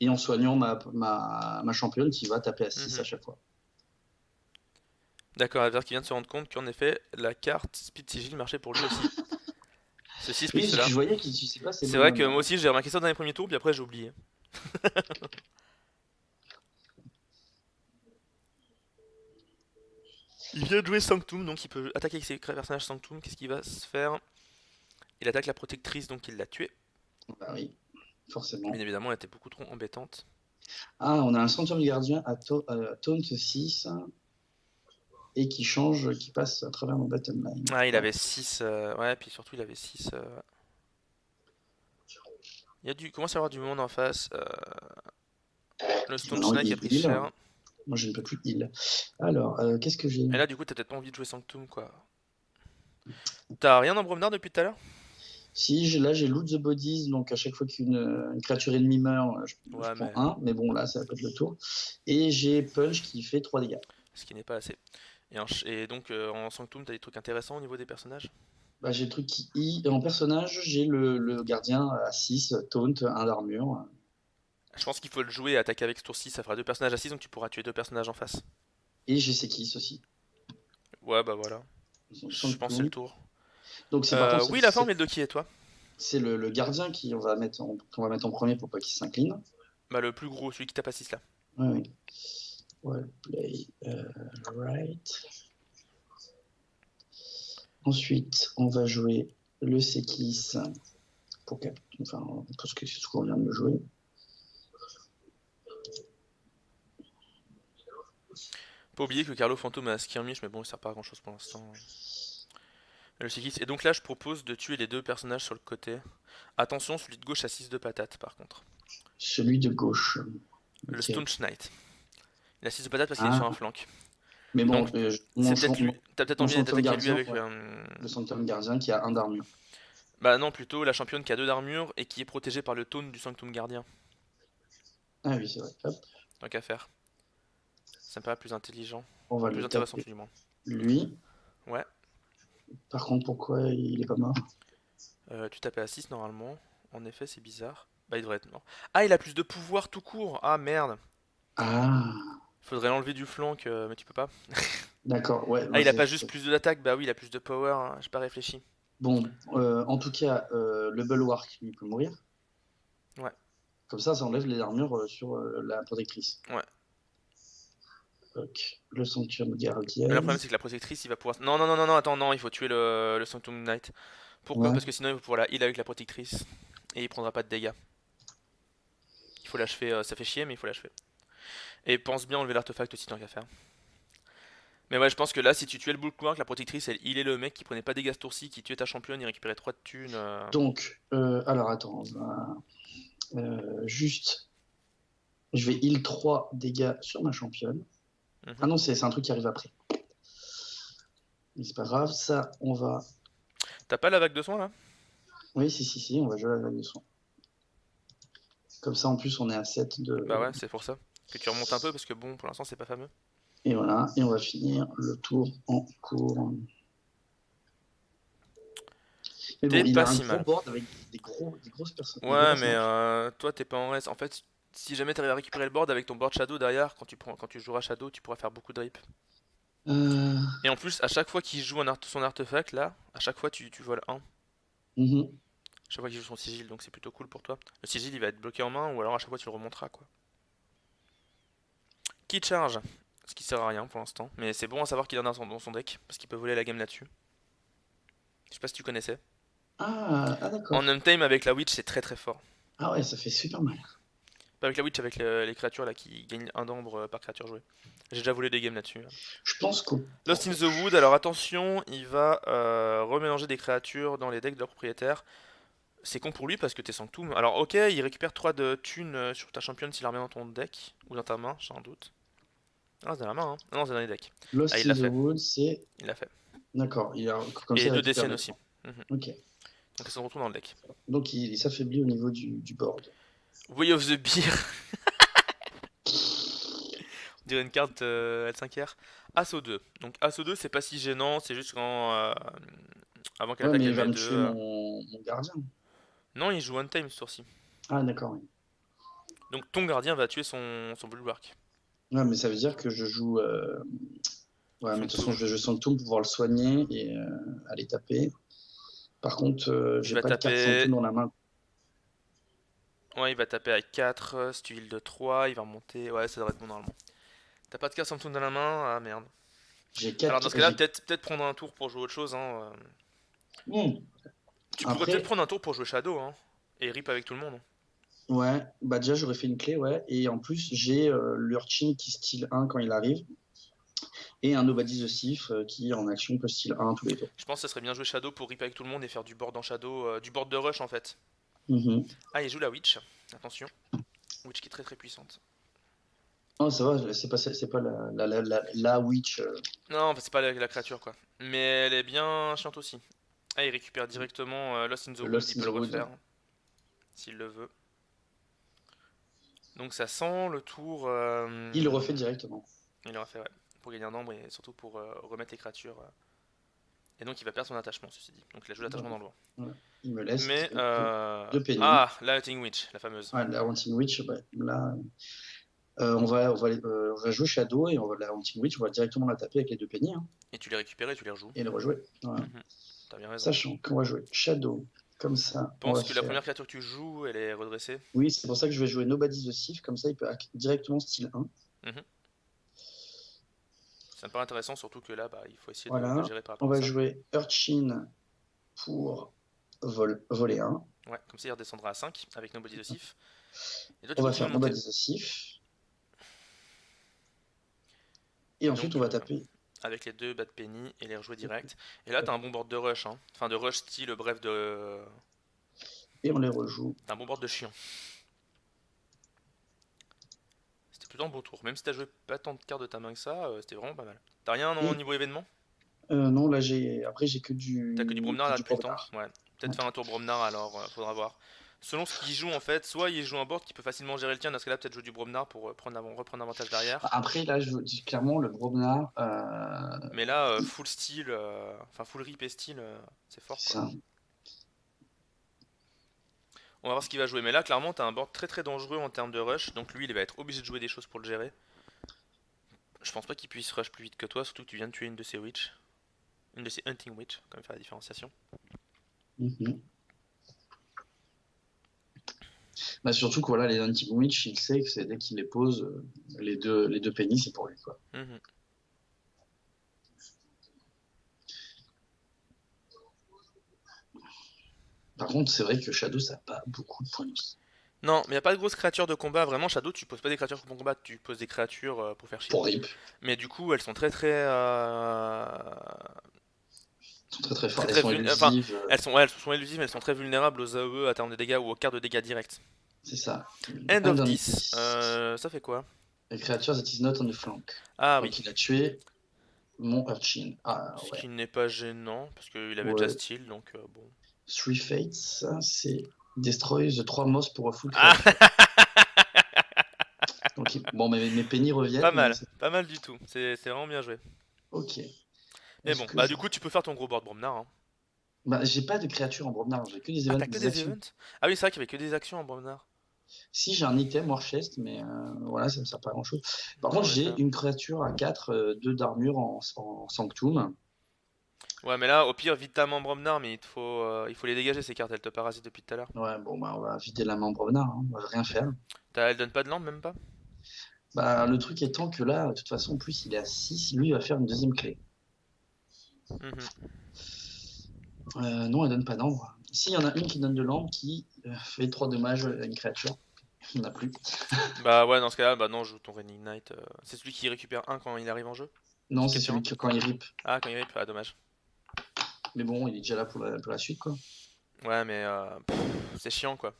et en soignant ma championne qui va taper à 6 à Mhm. chaque fois. D'accord, Aver qui vient de se rendre compte qu'en effet, la carte Speed Sigil marchait pour lui aussi. Ceci Oui, explique parce que cela. je voyais qu'il n'utilisait pas ses C'est vrai que bonhommes. moi aussi j'ai remarqué ça dans les premiers tours, puis après j'ai oublié. Il vient de jouer Sanctum, donc il peut attaquer avec ses personnages Sanctum. Qu'est-ce qu'il va se faire? Il attaque la protectrice, donc il l'a tuée. Bah oui, forcément. Bien évidemment, elle était beaucoup trop embêtante. Ah, on a un Sanctum Gardien à Taunt 6 et qui change, qui passe à travers mon battle line. Ah, il Ouais. avait 6. Ouais, puis surtout il avait 6. Il commence à y avoir du monde en face. Le Stone Maintenant, Snake a il pris heal. cher. Moi, je ne peux plus heal. Alors, qu'est-ce que j'ai? Et là, du coup, t'as peut-être pas envie de jouer Sanctum, quoi. T'as rien en Bromnar depuis tout à l'heure? Si, là j'ai Loot the Bodies, donc à chaque fois qu'une créature ennemie meurt, je Ouais, prends mais un, mais bon là ça va pas être le tour. Et j'ai Punch qui fait 3 dégâts. ce qui n'est pas assez. Et donc en Sanctum, t'as des trucs intéressants au niveau des personnages? Bah, j'ai le truc qui en personnage, j'ai le gardien à 6, taunt, 1 d'armure. Je pense qu'il faut le jouer et attaquer avec ce tour-ci, ça fera deux personnages à 6, donc tu pourras tuer deux personnages en face. Et j'ai Sekis aussi. Ouais, bah voilà. Je pense que c'est le Sanctum. tour. Donc c'est par contre Oui, la forme est de qui et toi? c'est le gardien qu'on va mettre en premier pour pas qu'il s'incline. Bah le plus gros, celui qui tape à 6 là. Ouais, oui. Well play, right. Ensuite, on va jouer le Sekis enfin, parce que c'est ce qu'on vient de jouer. Pas oublier que Carlo Fantôme a Skirmish, mais bon, il sert pas à grand chose pour l'instant. Le Sekis. Et donc là, je propose de tuer les deux personnages sur le côté. Attention, celui de gauche a 6 de patate par contre. Celui de gauche. Le Ok. Staunch Knight. Il a 6 de patate parce qu'il est sur un Ah, flanc. mais bon, Donc, c'est peut-être lui. T'as peut-être mon envie Sanctum d'attaquer lui Gardien, avec. ouais. Le Sanctum Gardien qui a 1 d'armure. Bah non, plutôt la championne qui a 2 d'armure et qui est protégée par le taunt du Sanctum Gardien. Ah oui, c'est vrai. Hop, Tant qu'à faire. Ça me paraît plus intelligent. on va Plus le intéressant taper. tout du moins. Lui. Ouais. Par contre, pourquoi il est pas mort? Tu tapais à 6 normalement. En effet, c'est bizarre. Bah il devrait être mort. Ah, il a plus de pouvoir tout court. Ah merde. Ah, Faudrait l'enlever du flanc, mais tu peux pas. d'accord. Ouais, Ah, bah, il a pas juste plus d'attaque. Bah oui, il a plus de power, hein. J'ai pas réfléchi. bon. En tout cas, le Bulwark, lui, peut mourir. Ouais, Comme ça enlève les armures sur la protectrice. ouais. Donc, le Sanctum Mais le Guardian. problème, c'est que la protectrice, il va pouvoir. Non, non, non, non, non, attends, non, il faut tuer le Sanctum Knight. Pourquoi? Ouais. Parce que sinon, il va pouvoir la heal avec la protectrice. Et il prendra pas de dégâts. Il faut l'achever, ça fait chier, mais il faut l'achever. Et pense bien enlever l'artefact aussi, tant qu'à faire. Mais ouais, je pense que là, si tu tuais le Bulwark, la protectrice, elle healait le mec qui prenait pas de dégâts ce tour-ci, qui tuait ta championne, il récupérait 3 de thunes. Donc, alors attends, juste, je vais heal 3 dégâts sur ma championne. Ah Mhm. non, c'est un truc qui arrive après. Mais c'est pas grave, ça, on va. T'as pas la vague de soin là? Oui, si, on va jouer la vague de son. Comme ça, en plus, on est à 7 Bah de. ouais, c'est pour ça. Que tu remontes un peu parce que bon, pour l'instant, c'est pas fameux. Et voilà, et on va finir le tour en cours. Mais bon, T'es il pas a un si gros mal. board avec des grosses personnes, des gros Ouais, mais personnages. toi, t'es pas en reste. En fait, si jamais t'arrives à récupérer le board avec ton board Shadow derrière, quand tu joueras Shadow, tu pourras faire beaucoup de rip. Euh, Et en plus, à chaque fois qu'il joue son artefact, là, à chaque fois, tu voles un. mhm. Chaque fois qu'il joue son sigil, donc c'est plutôt cool pour toi. Le sigil, il va être bloqué en main, ou alors à chaque fois, tu le remonteras, quoi. Qui charge? Ce qui sert à rien pour l'instant. Mais c'est bon à savoir qu'il en a dans son deck, parce qu'il peut voler la game là-dessus. Je sais pas si tu connaissais. En D'accord. Untame avec la Witch, c'est très très fort. Ah ouais, ça fait super mal. Pas avec la Witch, avec les créatures là qui gagnent un d'ambre par créature jouée. J'ai déjà volé des games là-dessus. Je pense qu'au Lost in the Wood, alors attention, il va remélanger des créatures dans les decks de leur propriétaire. C'est con pour lui parce que t'es Sanctum. Alors ok, il récupère 3 de thunes sur ta championne s'il la remet dans ton deck, ou dans ta main, j'ai un doute. Ah, c'est dans la main, hein. Ah non, c'est dans les decks. Ah, Lost il in l'a the fait, Wood, c'est. il l'a fait. D'accord, comme ça, Et il 2 récupère DCN des aussi. points. Mhm. Ok. Donc ça se retrouve dans le deck. Donc il s'affaiblit au niveau du board. Way of the Beer, on dirait une carte L5R. Asso 2. Donc Asso 2, c'est pas si gênant, c'est juste quand. Avant qu'elle Ouais, attaque, mais il elle va met me 2. tuer mon gardien. Non, il joue one time ce tour-ci. Ah, d'accord, oui. Donc ton gardien va tuer son bulwark. Ouais, mais ça veut dire que je joue. Ouais, mais de toute façon, Sanctum. je vais jouer Sanctum pour pouvoir le soigner et aller taper. Par contre, Il j'ai va pas de carte Sanctum taper. dans la main. Ouais, il va taper avec 4. Si tu heal de 3, il va remonter. Ouais, ça devrait être bon normalement. T'as pas de carte Samsung dans la main? Ah merde. J'ai Alors dans 4. ce cas-là, peut-être prendre un tour pour jouer autre chose, hein. Tu pourrais peut-être Après, prendre un tour pour jouer Shadow, hein. Et rip avec tout le monde. ouais, bah déjà, j'aurais fait une clé, ouais. Et en plus, j'ai l'Urchin qui style 1 quand il arrive. Et un Nobody's the Thief qui, en action, peut style 1 tous les tours. Je pense que ça serait bien jouer Shadow pour rip avec tout le monde et faire du board en Shadow, du board de rush en fait. Mhm. Ah, il joue la Witch. Attention. Witch qui est très très puissante. Oh, ça va, c'est pas la witch. Non, c'est pas la créature quoi. Mais elle est bien chiante aussi. Ah, il récupère directement Lost in the Le Wood, il Lost in peut the le Wood. refaire s'il le veut. Donc ça sent le tour. Il le refait directement. Il aura fait, ouais. Pour gagner un nombre et surtout pour remettre les créatures. Et donc il va perdre son attachement, ceci dit. Donc il a joué l'attachement Voilà. dans le vent. Voilà. Il me laisse Mais. donc deux pennies. Ah, la Hunting Witch, la fameuse. Ah, la Haunting Witch, bah, là, on va jouer Shadow et la Haunting Witch, on va directement la taper avec les deux pennies hein, Et tu les récupères et tu les rejoues. et le rejouer. Voilà. Mhm. T'as bien raison. Sachant qu'on va jouer Shadow, comme ça, on va Pense que la faire. première créature que tu joues, elle est redressée. Oui, c'est pour ça que je vais jouer Nobody's the Thief, comme ça il peut directement style 1. Mhm. Ça me paraît intéressant, surtout que là, bah, il faut essayer de Voilà. gérer par On rapport à va ça. jouer Urchin pour voler 1. Ouais, comme ça il redescendra à 5 avec Nobody the Thief. Et toi tu On va continues faire de monter. Nobody's the Thief. Et Et ensuite, on donc, va taper. avec les deux Bad Penny et les rejouer direct. Et là, t'as un bon board de rush. Hein. Enfin, de rush style, bref, de. Et on les rejoue. T'as un bon board de chiant. C'était plutôt un bon tour. Même si t'as joué pas tant de cartes de ta main que ça, c'était vraiment pas mal. T'as rien en Et niveau événement? non, là, après, j'ai T'as que du Bromnar là du depuis le temps? Bromnar. Ouais. Peut-être Ouais. faire un tour Bromnar alors, faudra voir. Selon ce qu'il joue en fait, soit il joue un board qui peut facilement gérer le tien, dans ce cas-là, peut-être jouer du Bromnar pour reprendre avantage derrière. Après, là, je dis clairement, le Bromnar, Mais là, full style, enfin full rip et style, c'est fort c'est quoi. ça. On va voir ce qu'il va jouer. Mais là, clairement, t'as un board très très dangereux en termes de rush. Donc lui, il va être obligé de jouer des choses pour le gérer. Je pense pas qu'il puisse rush plus vite que toi, surtout que tu viens de tuer une de ses witch. Une de ses hunting witch, quand même faire la différenciation. Mhm. Bah, surtout que voilà, les anti-witch, il sait que c'est dès qu'il les pose, les deux pennies, c'est pour lui. Quoi. Mhm. Par contre, c'est vrai que Shadow, ça n'a pas beaucoup de points de vie. Non, mais y a pas de grosses créatures de combat. Vraiment, Shadow, tu poses pas des créatures pour combat, tu poses des créatures pour faire chier. Pour Rip, Mais du coup, elles sont très très. ils sont très très forts. Très Elles très sont vulnérables. Enfin, élusives, elles sont élusives, mais elles sont très vulnérables aux AOE à termes de dégâts ou aux cartes de dégâts directs. c'est ça. End And of on 10, this. ça fait quoi? A creature that is not on the flank. Ah oui. Donc il a tué mon Urchin. Ah Ce ouais. qui n'est pas gênant, parce qu'il avait déjà Ouais. style, donc bon. Three Fates, ça, c'est Destroy the 3 moss pour a full Ah creature. Donc, bon, mes pennies reviennent, mais pas mal du tout. C'est vraiment bien joué. ok. Mais Est-ce bon, que bah je. du coup, tu peux faire ton gros board Bromnar. Hein. Bah, j'ai pas de créature en Bromnar, j'ai que Ah, t'as que des des actions. events? Ah oui, c'est vrai qu'il y avait que des actions en Bromnar. Si j'ai un item War Chest, mais voilà, ça me sert pas à grand chose. Par Non, contre, en effet. j'ai une créature à 4, 2 d'armure en Sanctum. Ouais, mais là, au pire, vite ta main Bromnar, mais il faut les dégager ces cartes, elles te parasitent depuis tout à l'heure. Ouais, bon, bah, on va vider la main en Bromnar, hein, on va rien faire. Elle donne pas de lampe, même pas? Bah, le truc étant que là, de toute façon, en plus, il est à 6, lui, il va faire une deuxième clé. Mhm. Non, elle donne pas d'ambre. Ici, il y en a une qui donne de l'ambre qui fait 3 dommages à une créature. Il n'y en a plus. Bah ouais, dans ce cas-là, bah non, joue ton Raining Knight. C'est celui qui récupère un quand il arrive en jeu? Non, Petite c'est question. celui qui, quand il rip. Ah, quand il rip, ah dommage. Mais bon, il est déjà là pour la suite, quoi. Ouais, mais c'est chiant quoi.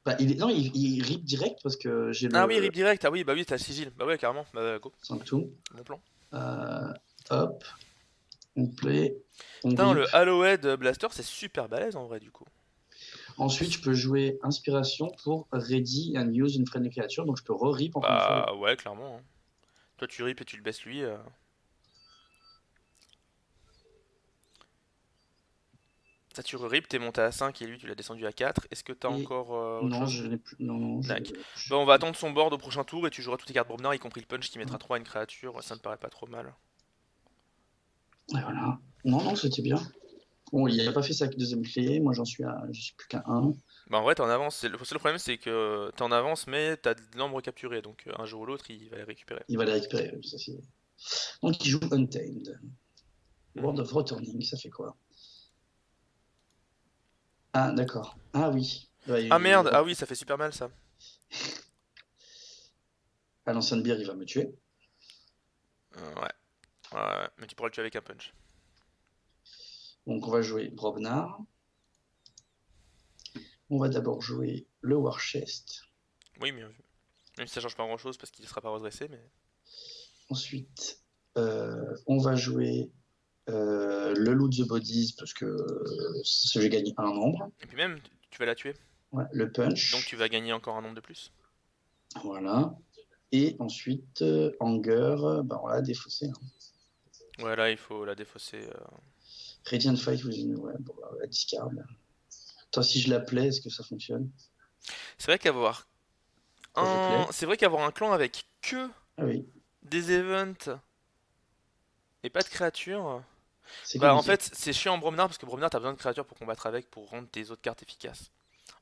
Bah, non, il rip direct parce que j'ai Ah oui, le rip direct, ah oui, bah oui, t'as le sigil. Bah ouais, carrément, bah go, Sanctum. bon plan. Euh, hop, on play, on Putain, rip. le Hallowed Blaster, c'est super balèze en vrai, du coup. Ensuite, je peux jouer Inspiration pour Ready and Use une friendly creature. Donc, je peux re-rip encore une fois. Bah ouais, clairement. Hein. Toi, tu rip et tu le baisses lui. Ça, tu re-rip, t'es monté à 5 et lui, tu l'as descendu à 4. Est-ce que t'as Et encore autre non, chose? je n'ai plus. Non, non, Dac. Bah, on va attendre son board au prochain tour et tu joueras toutes tes cartes Bromnar, y compris le punch qui mettra 3 à une créature. Ça me paraît pas trop mal. Et voilà. Non, non, c'était bien. Bon, il n'a pas fait sa deuxième clé. Moi, je suis plus qu'à 1. Bah, en vrai, t'es en avance. Le seul problème, c'est que t'es en avance, mais t'as de l'ambre capturé. Donc, un jour ou l'autre, il va les récupérer. Il va les récupérer. Ça, donc, il joue Untamed. World Mhm. of Returning, ça fait quoi? Ah, d'accord. Ah oui. Ouais, Ah merde, ah oui, ça fait super mal ça. à l'ancienne bière, il va me tuer. Ouais. Ouais, mais tu pourras le tuer avec un punch. Donc, on va jouer Brobnar. On va d'abord jouer le War Chest. Oui, bien vu. Même si ça change pas grand chose parce qu'il sera pas redressé, mais. Ensuite, on va jouer Le Loot the Bodies, parce que j'ai gagné un nombre. Et puis même, tu vas la tuer. Ouais, le Punch. Donc tu vas gagner encore un nombre de plus. Voilà. Et ensuite, Anger, bah voilà, défaussé. Hein. Ouais, là, il faut la défausser. Radiant Fight, ouais, bon, bah, la discard. Toi, si je l'appelais, est-ce que ça fonctionne? C'est vrai qu'avoir Toi, je plais. C'est vrai qu'avoir un clan avec que Ah oui, des events et pas de créatures. c'est Bah en compliqué. fait c'est chiant en Bromnar parce que Bromnar t'as besoin de créatures pour combattre avec pour rendre tes autres cartes efficaces.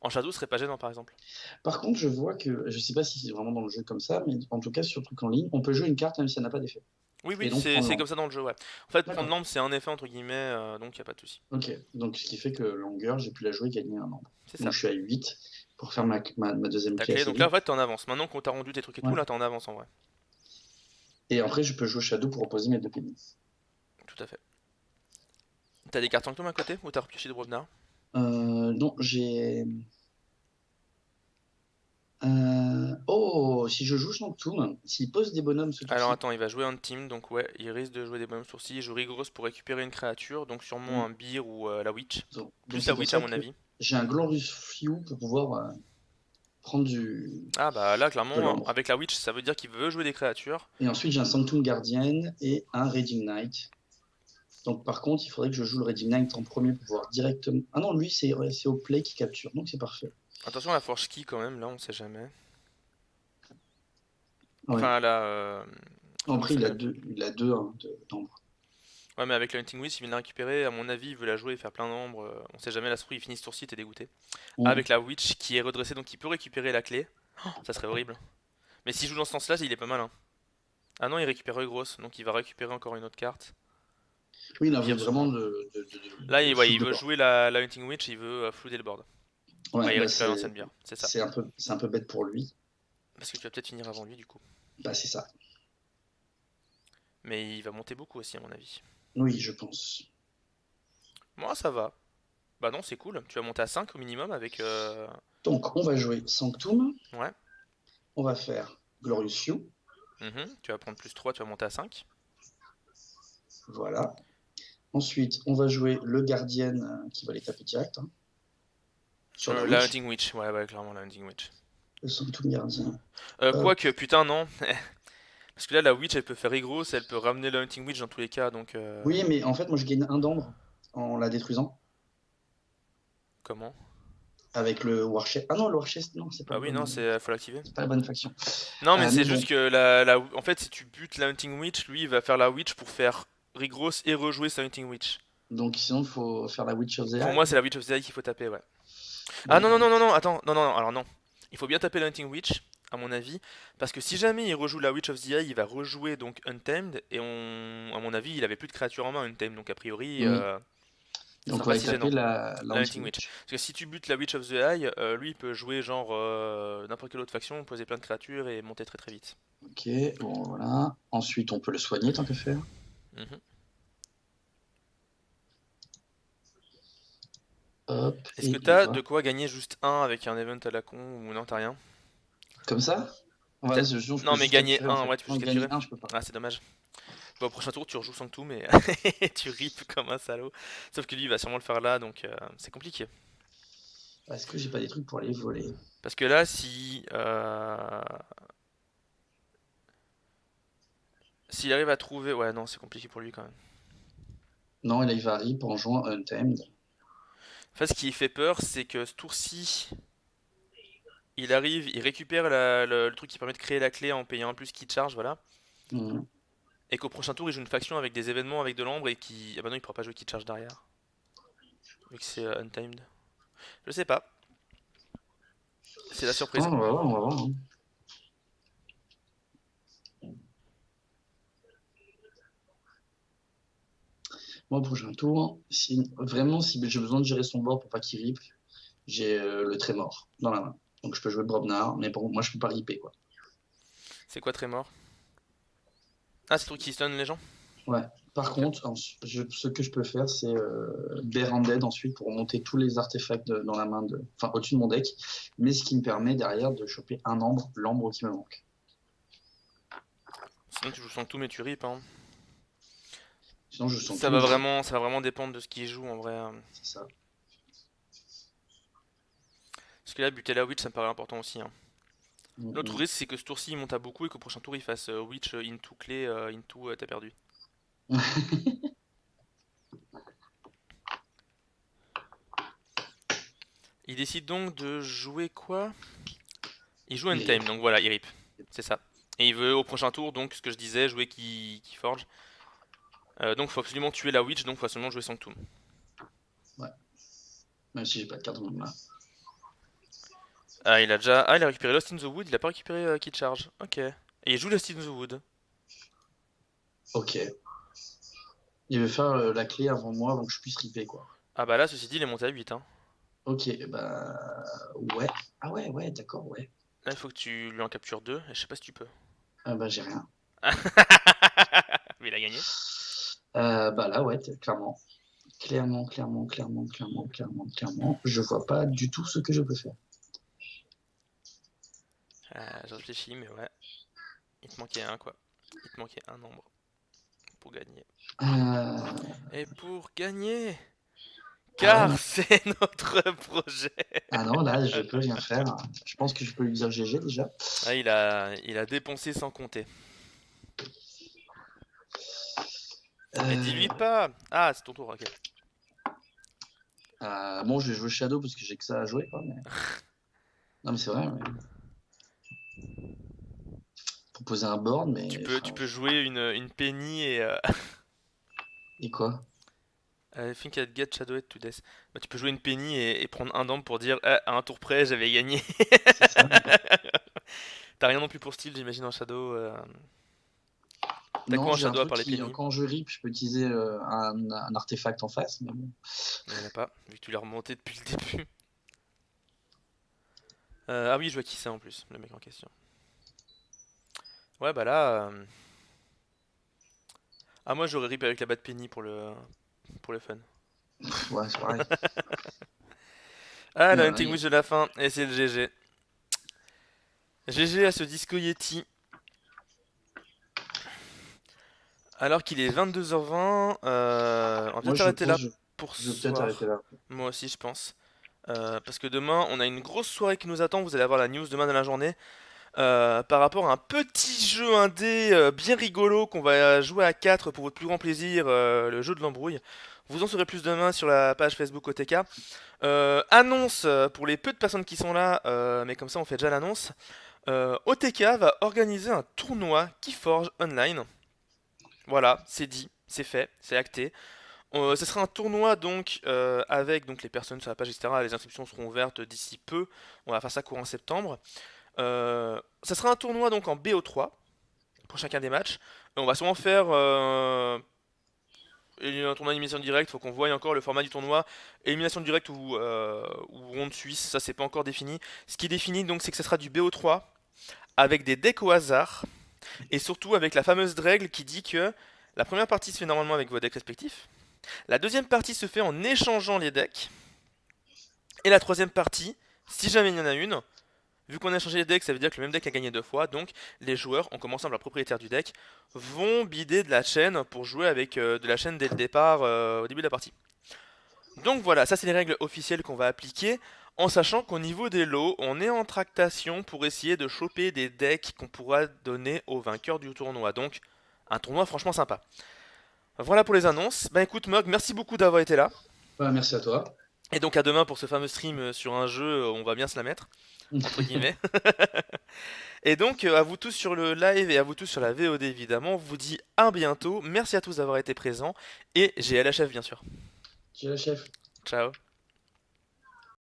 En Shadow ce serait pas gênant par exemple. Par contre, je vois que, je sais pas si c'est vraiment dans le jeu comme ça, mais en tout cas, sur truc en ligne, on peut jouer une carte même si elle n'a pas d'effet. Oui Et oui donc c'est prendre c'est l'ambre. comme ça dans le jeu ouais. En fait prendre D'accord. l'ambre c'est un effet entre guillemets donc y a pas de souci. Ok. Donc, ce qui fait que longueur, j'ai pu la jouer et gagner un nombre. C'est Donc, ça. je suis à 8 pour faire ma deuxième Ta clé clé assez donc là en vite. fait t'es en avance. Maintenant qu'on t'a rendu tes trucs et tout Ouais. là t'es en avance en vrai. Et après, je peux jouer Shadow pour opposer mes deux pénis. Tout à fait. T'as des cartes sanctum à côté ou t'as repioché de Bromnar? Non, j'ai. Oh, si je joue Sanctum, s'il pose des bonhommes ce Alors tour-ci. attends il va jouer un team donc ouais il risque de jouer des bonhommes sourcils. Il joue Rigros pour récupérer une créature donc sûrement Hmm. un Beer ou la Witch. Donc Plus c'est la pour Witch à ça mon que avis. j'ai un Glorious Few pour pouvoir prendre Ah bah là de clairement l'ambre. avec la Witch ça veut dire qu'il veut jouer des créatures. Et ensuite, j'ai un Sanctum Guardian et un Raging Knight. Donc par contre, il faudrait que je joue le Raging Knight en premier pour pouvoir directement. Ah non, lui, c'est au play qui capture, donc c'est parfait. Attention à la Forge Key quand même, là on sait jamais. Ouais. Enfin là, comment Après, ça il a s'appelle? deux hein, d'ambre. Ouais mais avec le Hunting Witch il vient de la récupérer, à mon avis il veut la jouer et faire plein d'ombres, on sait jamais, la souris il finit ce tour-ci, t'es dégoûté. Hmm. Avec la Witch qui est redressée donc il peut récupérer la clé. Oh, ça serait horrible. Mais s'il joue dans ce sens-là, il est pas mal hein. Ah non il récupère grosse, donc il va récupérer encore une autre carte. Oui, il a envie Beer vraiment sûrement. Là de ouais, shoot il de veut bord. jouer la Hunting Witch, il veut flouder le board. Ouais, Ouais il bah récupère l'ancienne bière, c'est ça. c'est un peu bête pour lui. Parce que tu vas peut-être finir avant lui du coup. Bah c'est ça. Mais il va monter beaucoup aussi à mon avis. Oui, je pense. Moi ça va. Bah non, c'est cool. Tu vas monter à 5 au minimum avec... Donc, on va jouer Sanctum. Ouais. On va faire Glorious Few. Tu vas prendre plus 3, tu vas monter à 5. Voilà. Ensuite, on va jouer le Guardian qui va les taper direct hein, sur la La Witch. Hunting Witch, ouais, clairement la Hunting Witch. Le Sanctum Guardian. Quoique, putain, non. Parce que là, la Witch, elle peut faire Igros, elle peut ramener la Hunting Witch dans tous les cas, donc... Oui, mais en fait, moi, je gagne un d'ambre en la détruisant Comment? avec le Warchest. Ah non, le Warchest, non, c'est pas Bah le oui, non, bon. faut l'activer. C'est pas la bonne faction. Non, mais c'est Mais bon, juste que en fait, si tu butes la Hunting Witch, lui, il va faire la Witch pour faire Rigros et rejouer sa Hunting Witch. donc sinon, il faut faire la Witch of the Pour Eye. moi, c'est la Witch of the Eye qu'il faut taper, ouais. Ah Mais non, non, non, non, non, attends, non, non, non, alors non. Il faut bien taper la Hunting Witch, à mon avis, parce que si jamais il rejoue la Witch of the Eye, il va rejouer donc Untamed, et à mon avis, il avait plus de créatures en main Untamed, donc a priori, oui. ça Donc sera on va pas aller si taper gênant, la la Hunting Hunting Witch. Witch. Parce que si tu butes la Witch of the Eye, lui il peut jouer genre n'importe quelle autre faction, poser plein de créatures et monter très très vite. Ok, bon voilà. Ensuite, on peut le soigner tant que faire. Mhm. Hop, Est-ce et que il t'as de va. quoi gagner juste un avec un event à la con, ou non, t'as rien? Comme ça? Ouais, T'as- sinon, je peux Non, mais juste gagner capturer en un, fait. ouais, tu peux Non, juste gagner capturer. un, je peux pas. Ah, c'est dommage. Bah, au prochain tour, tu rejoues Sanctum mais tu ripes comme un salaud. Sauf que lui, il va sûrement le faire là, donc c'est compliqué. Est-ce que j'ai pas des trucs pour aller voler? Parce que là, si s'il arrive à trouver, ouais, non, c'est compliqué pour lui quand même. Non, et là, il va rip en jouant Untamed. En fait, ce qui fait peur, c'est que ce tour-ci, il arrive, il récupère le truc qui permet de créer la clé en payant un plus qui charge, voilà. Mhm. Et qu'au prochain tour, il joue une faction avec des événements avec de l'ombre et qui. Ah bah non, il pourra pas jouer qui charge derrière. Vu que c'est untimed. Je sais pas. C'est la Ah, surprise. on va voir, on va voir. Hein. Moi, prochain tour, si vraiment si j'ai besoin de gérer son board pour pas qu'il rip, j'ai le Trémor dans la main. Donc je peux jouer Brobnar, mais bon, moi je peux pas ripper quoi. C'est quoi Trémor? Ah, c'est le truc qui stun les gens? Ouais. Par Ok. contre, ce que je peux faire, c'est Bear Undead ensuite pour monter tous les artefacts dans la main enfin au-dessus de mon deck, mais ce qui me permet derrière de choper un ambre, l'ambre qui me manque. Sinon, tu joues sans tout, mais tu rip, hein. Sinon, je sens Ça tout. va vraiment dépendre de ce qu'il joue en vrai, hein. C'est ça. Parce que là, buter la Witch, ça me paraît important aussi, hein. L'autre Mm, risque, c'est que ce tour-ci, il monte à beaucoup et qu'au prochain tour, il fasse Witch into clé, into t'as perdu. mm. Il décide donc de jouer quoi? Il joue Il Untame, donc voilà, il rip. C'est ça. Et il veut au prochain tour, donc ce que je disais, jouer qui forge. Donc faut absolument tuer la Witch, donc faut absolument jouer Sanctum. Ouais. Même si j'ai pas de carte de main là. Ah, il a déjà. Ah, il a récupéré Lost in the Wood, il a pas récupéré Kid Charge. Ok. Et il joue Lost in the Wood. Ok. Il veut faire la clé avant moi avant que je puisse ripper, quoi. Ah bah là, ceci dit, il est monté à 8, hein. Ok, bah. Ouais. Ah ouais, ouais, d'accord, ouais. Là, il faut que tu lui en captures 2, et je sais pas si tu peux. Ah bah, j'ai rien. Mais il a gagné. Bah là, ouais, clairement. Clairement, clairement, clairement, clairement, clairement, clairement. Je vois pas du tout ce que je peux faire. Je réfléchis, mais ouais. Il te manquait un, quoi. Il te manquait un nombre pour gagner. Euh... Et pour gagner, Ah ouais, car non. c'est notre projet. Ah non, là, je peux rien faire. Je pense que je peux lui dire GG déjà. Ah, il a dépensé sans compter. Mais Euh... dis-lui pas. Ah, c'est ton tour, ok. Bon, je vais jouer Shadow parce que j'ai que ça à jouer, quoi. Non, mais c'est vrai. Pour poser un board, mais. Tu Enfin, peux jouer une Penny et et quoi? I think I'd get Shadowhead to death. Bah, tu peux jouer une Penny et prendre un dame pour dire à un tour près j'avais gagné. C'est ça. T'as rien non plus pour style, j'imagine, en Shadow. T'as Non, quoi en j'ai un Shadow à truc part les qui, Penny? quand je rip, je peux utiliser un artefact en face, mais bon. Il y en a pas, vu que tu l'as remonté depuis le début. Ah oui, je vois qui c'est en plus, le mec en question. Ouais, bah là. Ah, moi j'aurais rip avec la Bad Penny pour le fun. Ouais, c'est pareil. Ah, Il y la en a- Hunting Wish de la fin, et c'est le GG. GG à ce Disco Yeti. Alors qu'il est 22h20, on va Moi, peut-être je arrêter là pense que pour je ce vais peut-être arrêter soir. là. Moi aussi, je pense. Parce que demain, on a une grosse soirée qui nous attend. Vous allez avoir la news demain dans la journée. Par rapport à un petit jeu indé bien rigolo qu'on va jouer à 4 pour votre plus grand plaisir, le jeu de l'embrouille. Vous en saurez plus demain sur la page Facebook OTK. Annonce pour les peu de personnes qui sont là, mais comme ça on fait déjà l'annonce. OTK va organiser un tournoi Keyforge Online. Voilà, c'est dit, c'est fait, c'est acté. Ce sera un tournoi donc avec donc les personnes sur la page, etc. Les inscriptions seront ouvertes d'ici peu. On va faire ça courant septembre. Ça sera un tournoi donc en BO3 pour chacun des matchs. On va sûrement faire un tournoi d'élimination directe. Faut qu'on voie encore le format du tournoi. Élimination directe ou ronde suisse, ça c'est pas encore défini. Ce qui est défini donc c'est que ça sera du BO3 avec des decks au hasard et surtout avec la fameuse règle qui dit que la première partie se fait normalement avec vos decks respectifs. La deuxième partie se fait en échangeant les decks. Et la troisième partie, si jamais il y en a une, vu qu'on a échangé les decks, ça veut dire que le même deck a gagné 2 fois. Donc les joueurs, en commençant par la propriétaire du deck, vont bider de la chaîne pour jouer avec de la chaîne dès le départ au début de la partie. Donc voilà, ça c'est les règles officielles qu'on va appliquer. En sachant qu'au niveau des lots, on est en tractation pour essayer de choper des decks qu'on pourra donner aux vainqueurs du tournoi. Donc un tournoi franchement sympa. Voilà pour les annonces. Bah écoute Mog, merci beaucoup d'avoir été là. Ouais, merci à toi. Et donc à demain pour ce fameux stream sur un jeu, on va bien se la mettre, entre guillemets. Et donc à vous tous sur le live et à vous tous sur la VOD évidemment, on vous dit à bientôt. Merci à tous d'avoir été présents et GLHF bien sûr. Tu es le chef. Ciao.